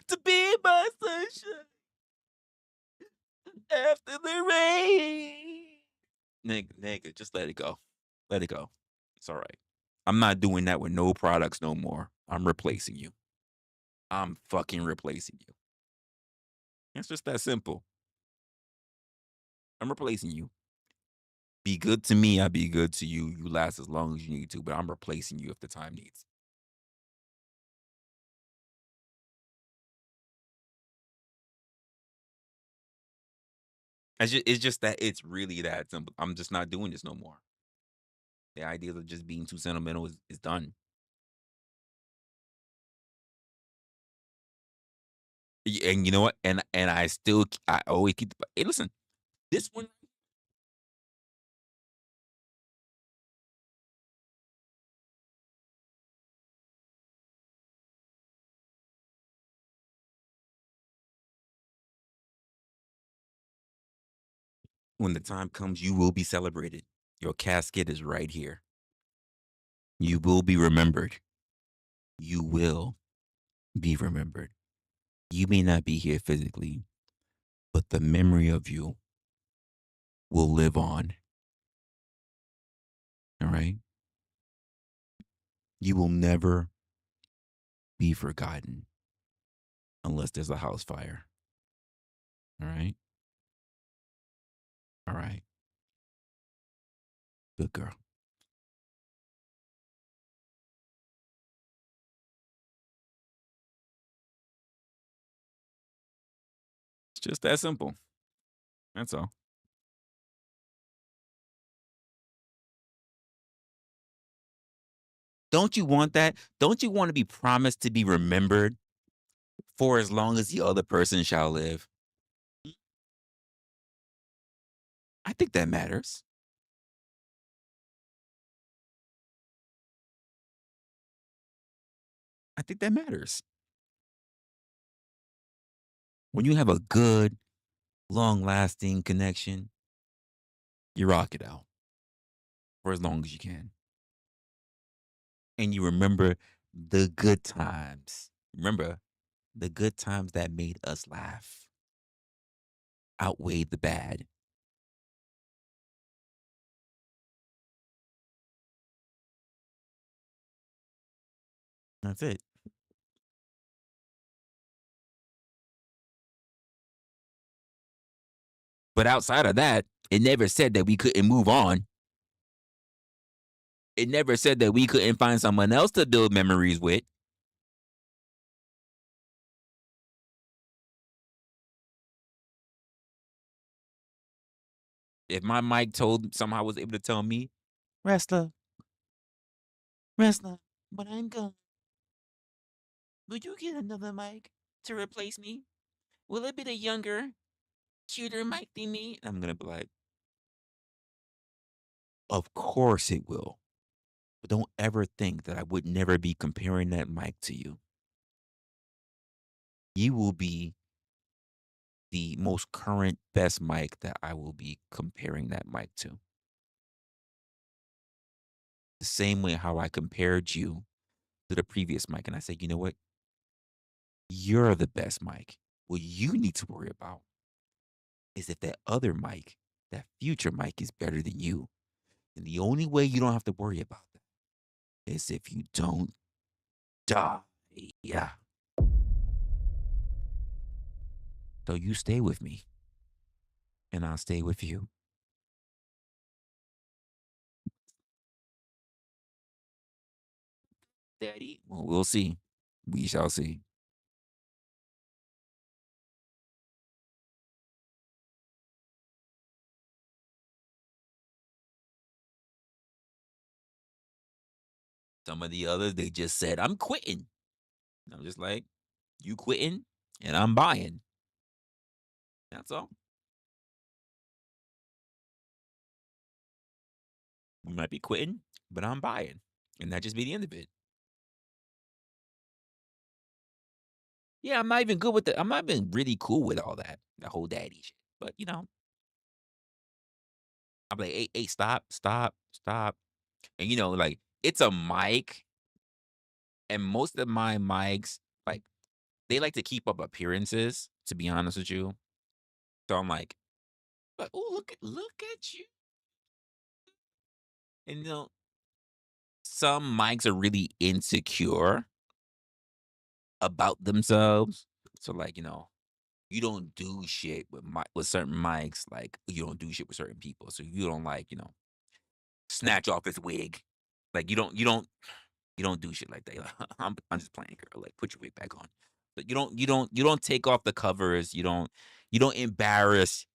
to be my sunshine after the rain. Nigga, just let it go. Let it go. It's all right. I'm not doing that with no products no more. I'm replacing you. I'm fucking replacing you. It's just that simple. I'm replacing you. Be good to me, I'll be good to you. You last as long as you need to, but I'm replacing you if the time needs. It's just that it's really that simple. I'm just not doing this no more. The idea of just being too sentimental is done. And you know what? And I always keep. Hey, listen, this one when the time comes, you will be celebrated. Your casket is right here. You will be remembered. You will be remembered. You may not be here physically, but the memory of you will live on. All right? You will never be forgotten unless there's a house fire. All right? All right. Good girl. It's just that simple. That's all. Don't you want that? Don't you want to be promised to be remembered for as long as the other person shall live? I think that matters. I think that matters. When you have a good, long lasting connection, you rock it out for as long as you can. And you remember the good times. Remember the good times that made us laugh outweighed the bad. That's it. But outside of that, it never said that we couldn't move on. It never said that we couldn't find someone else to build memories with. If my mic told somehow was able to tell me, Resla, Resla, when I'm gone, will you get another mic to replace me? Will it be the younger, cuter mic than me? I'm gonna be like, Of course it will. But don't ever think that I would never be comparing that mic to you. You will be the most current best mic that I will be comparing that mic to. The same way how I compared you to the previous mic. And I said, you know what? You're the best mic. What you need to worry about is if that other mic, that future mic is better than you. And the only way you don't have to worry about that is if you don't die. Yeah. So you stay with me and I'll stay with you. Daddy. Well, we'll see. We shall see. Some of the others, they just said, I'm quitting. And I'm just like, you quitting and I'm buying. That's all. You might be quitting, but I'm buying. And that just be the end of it. Yeah, I'm not even good with the I'm not even really cool with all that, the whole daddy shit. But I'm like, hey, stop, stop, stop. And like it's a mic, and most of my mics, like, they like to keep up appearances, to be honest with you. So I'm like, oh, look at you. And some mics are really insecure about themselves. So like, you don't do shit with certain mics, like you don't do shit with certain people. So you don't like, snatch off his wig. Like you don't do shit like that. You're like, I'm just playing, girl. Like put your wig back on. But you don't take off the covers. You don't embarrass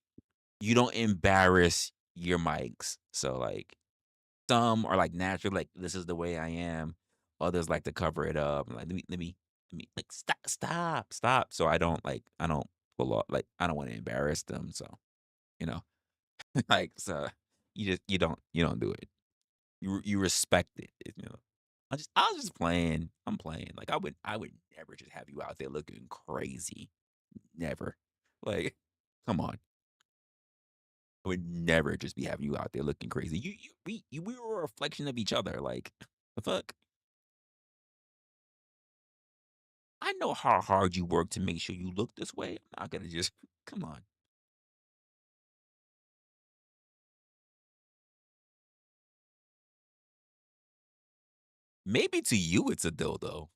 your mics. So like some are like natural, like this is the way I am. Others like to cover it up. Like let me like stop. So I don't pull off, like I don't want to embarrass them. So you know like so you don't do it. You respect it. I was just playing. I'm playing. Like I would never just have you out there looking crazy. Never. Like, come on. I would never just be having you out there looking crazy. We were a reflection of each other. Like, the fuck? I know how hard you work to make sure you look this way. I'm not gonna just come on. Maybe to you it's a dildo.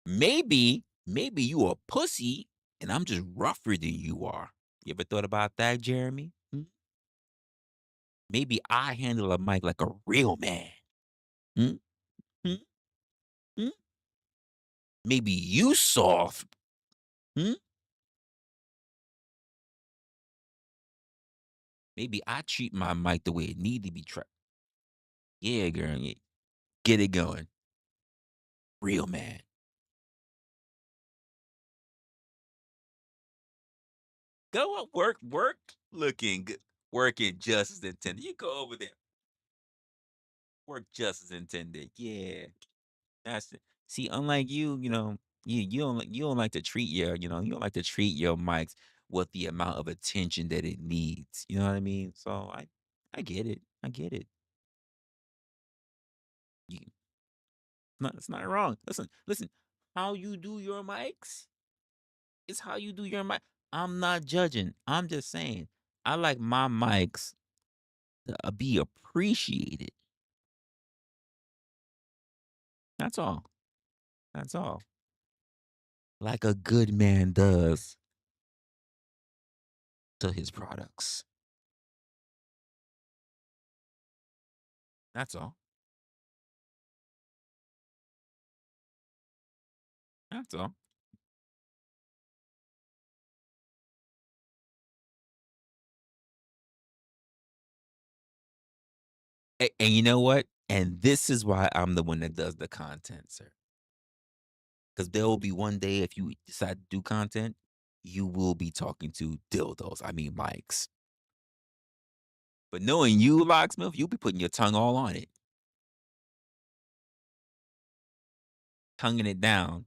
Maybe you a pussy and I'm just rougher than you are. You ever thought about that, Jeremy? Hmm? Maybe I handle a mic like a real man. Hmm? Hmm? Hmm? Maybe you soft. Hmm? Maybe I treat my mic the way it need to be treated. Yeah, girl. Yeah. Get it going. Real man. Go up, work, looking good. Working just as intended. You go over there. Work just as intended. Yeah. That's it. See, unlike you don't like to treat you don't like to treat your mics with the amount of attention that it needs. You know what I mean? So I get it. I get it. You, it's not wrong. Listen. How you do your mics is how you do your mic. I'm not judging. I'm just saying I like my mics to be appreciated. That's all. That's all. Like a good man does to his products. That's all. That's all. And you know what? And this is why I'm the one that does the content, sir. Because there will be one day if you decide to do content, you will be talking to dildos. I mean, mics. But knowing you, Locksmith, you'll be putting your tongue all on it, tonguing it down.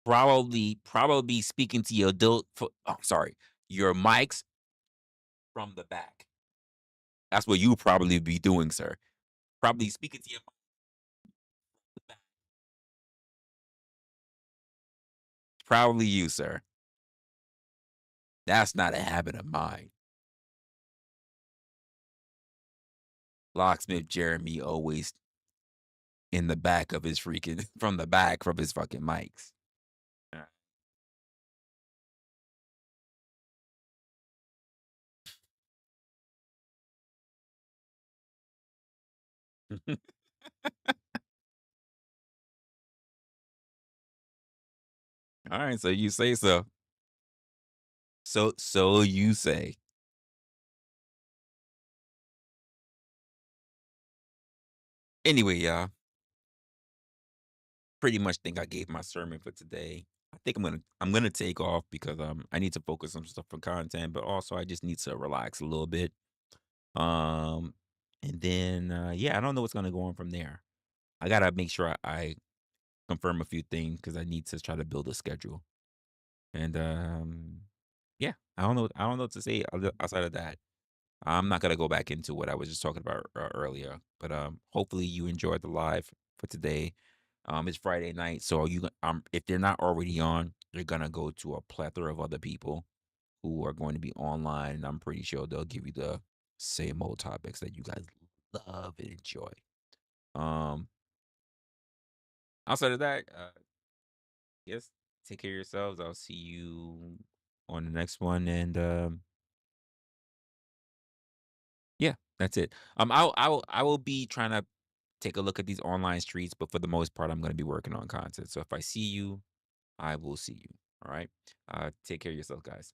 Probably speaking to your sorry, your mics from the back. That's what you probably be doing, sir. Probably speaking to your mic from the back. Probably you, sir. That's not a habit of mine. Locksmith Jeremy always in the back of his freaking from the back from his fucking mics. All right, so you say so. So you say. Anyway, y'all, pretty much think I gave my sermon for today. I think I'm gonna take off because I need to focus on stuff for content, but also I just need to relax a little bit. Um and then yeah, I don't know what's gonna go on from there. I gotta make sure I confirm a few things because I need to try to build a schedule. And yeah, I don't know what to say outside of that. I'm not gonna go back into what I was just talking about earlier, but hopefully you enjoyed the live for today. It's Friday night, so if they're not already on, they're gonna go to a plethora of other people who are going to be online, and I'm pretty sure they'll give you the same old topics that you guys love and enjoy. Um, Outside of that, yes, take care of yourselves. I'll see you on the next one, and yeah, that's it. I will be trying to take a look at these online streets, but for the most part, I'm going to be working on content. So if I see you, I will see you. All right. Take care of yourself, guys.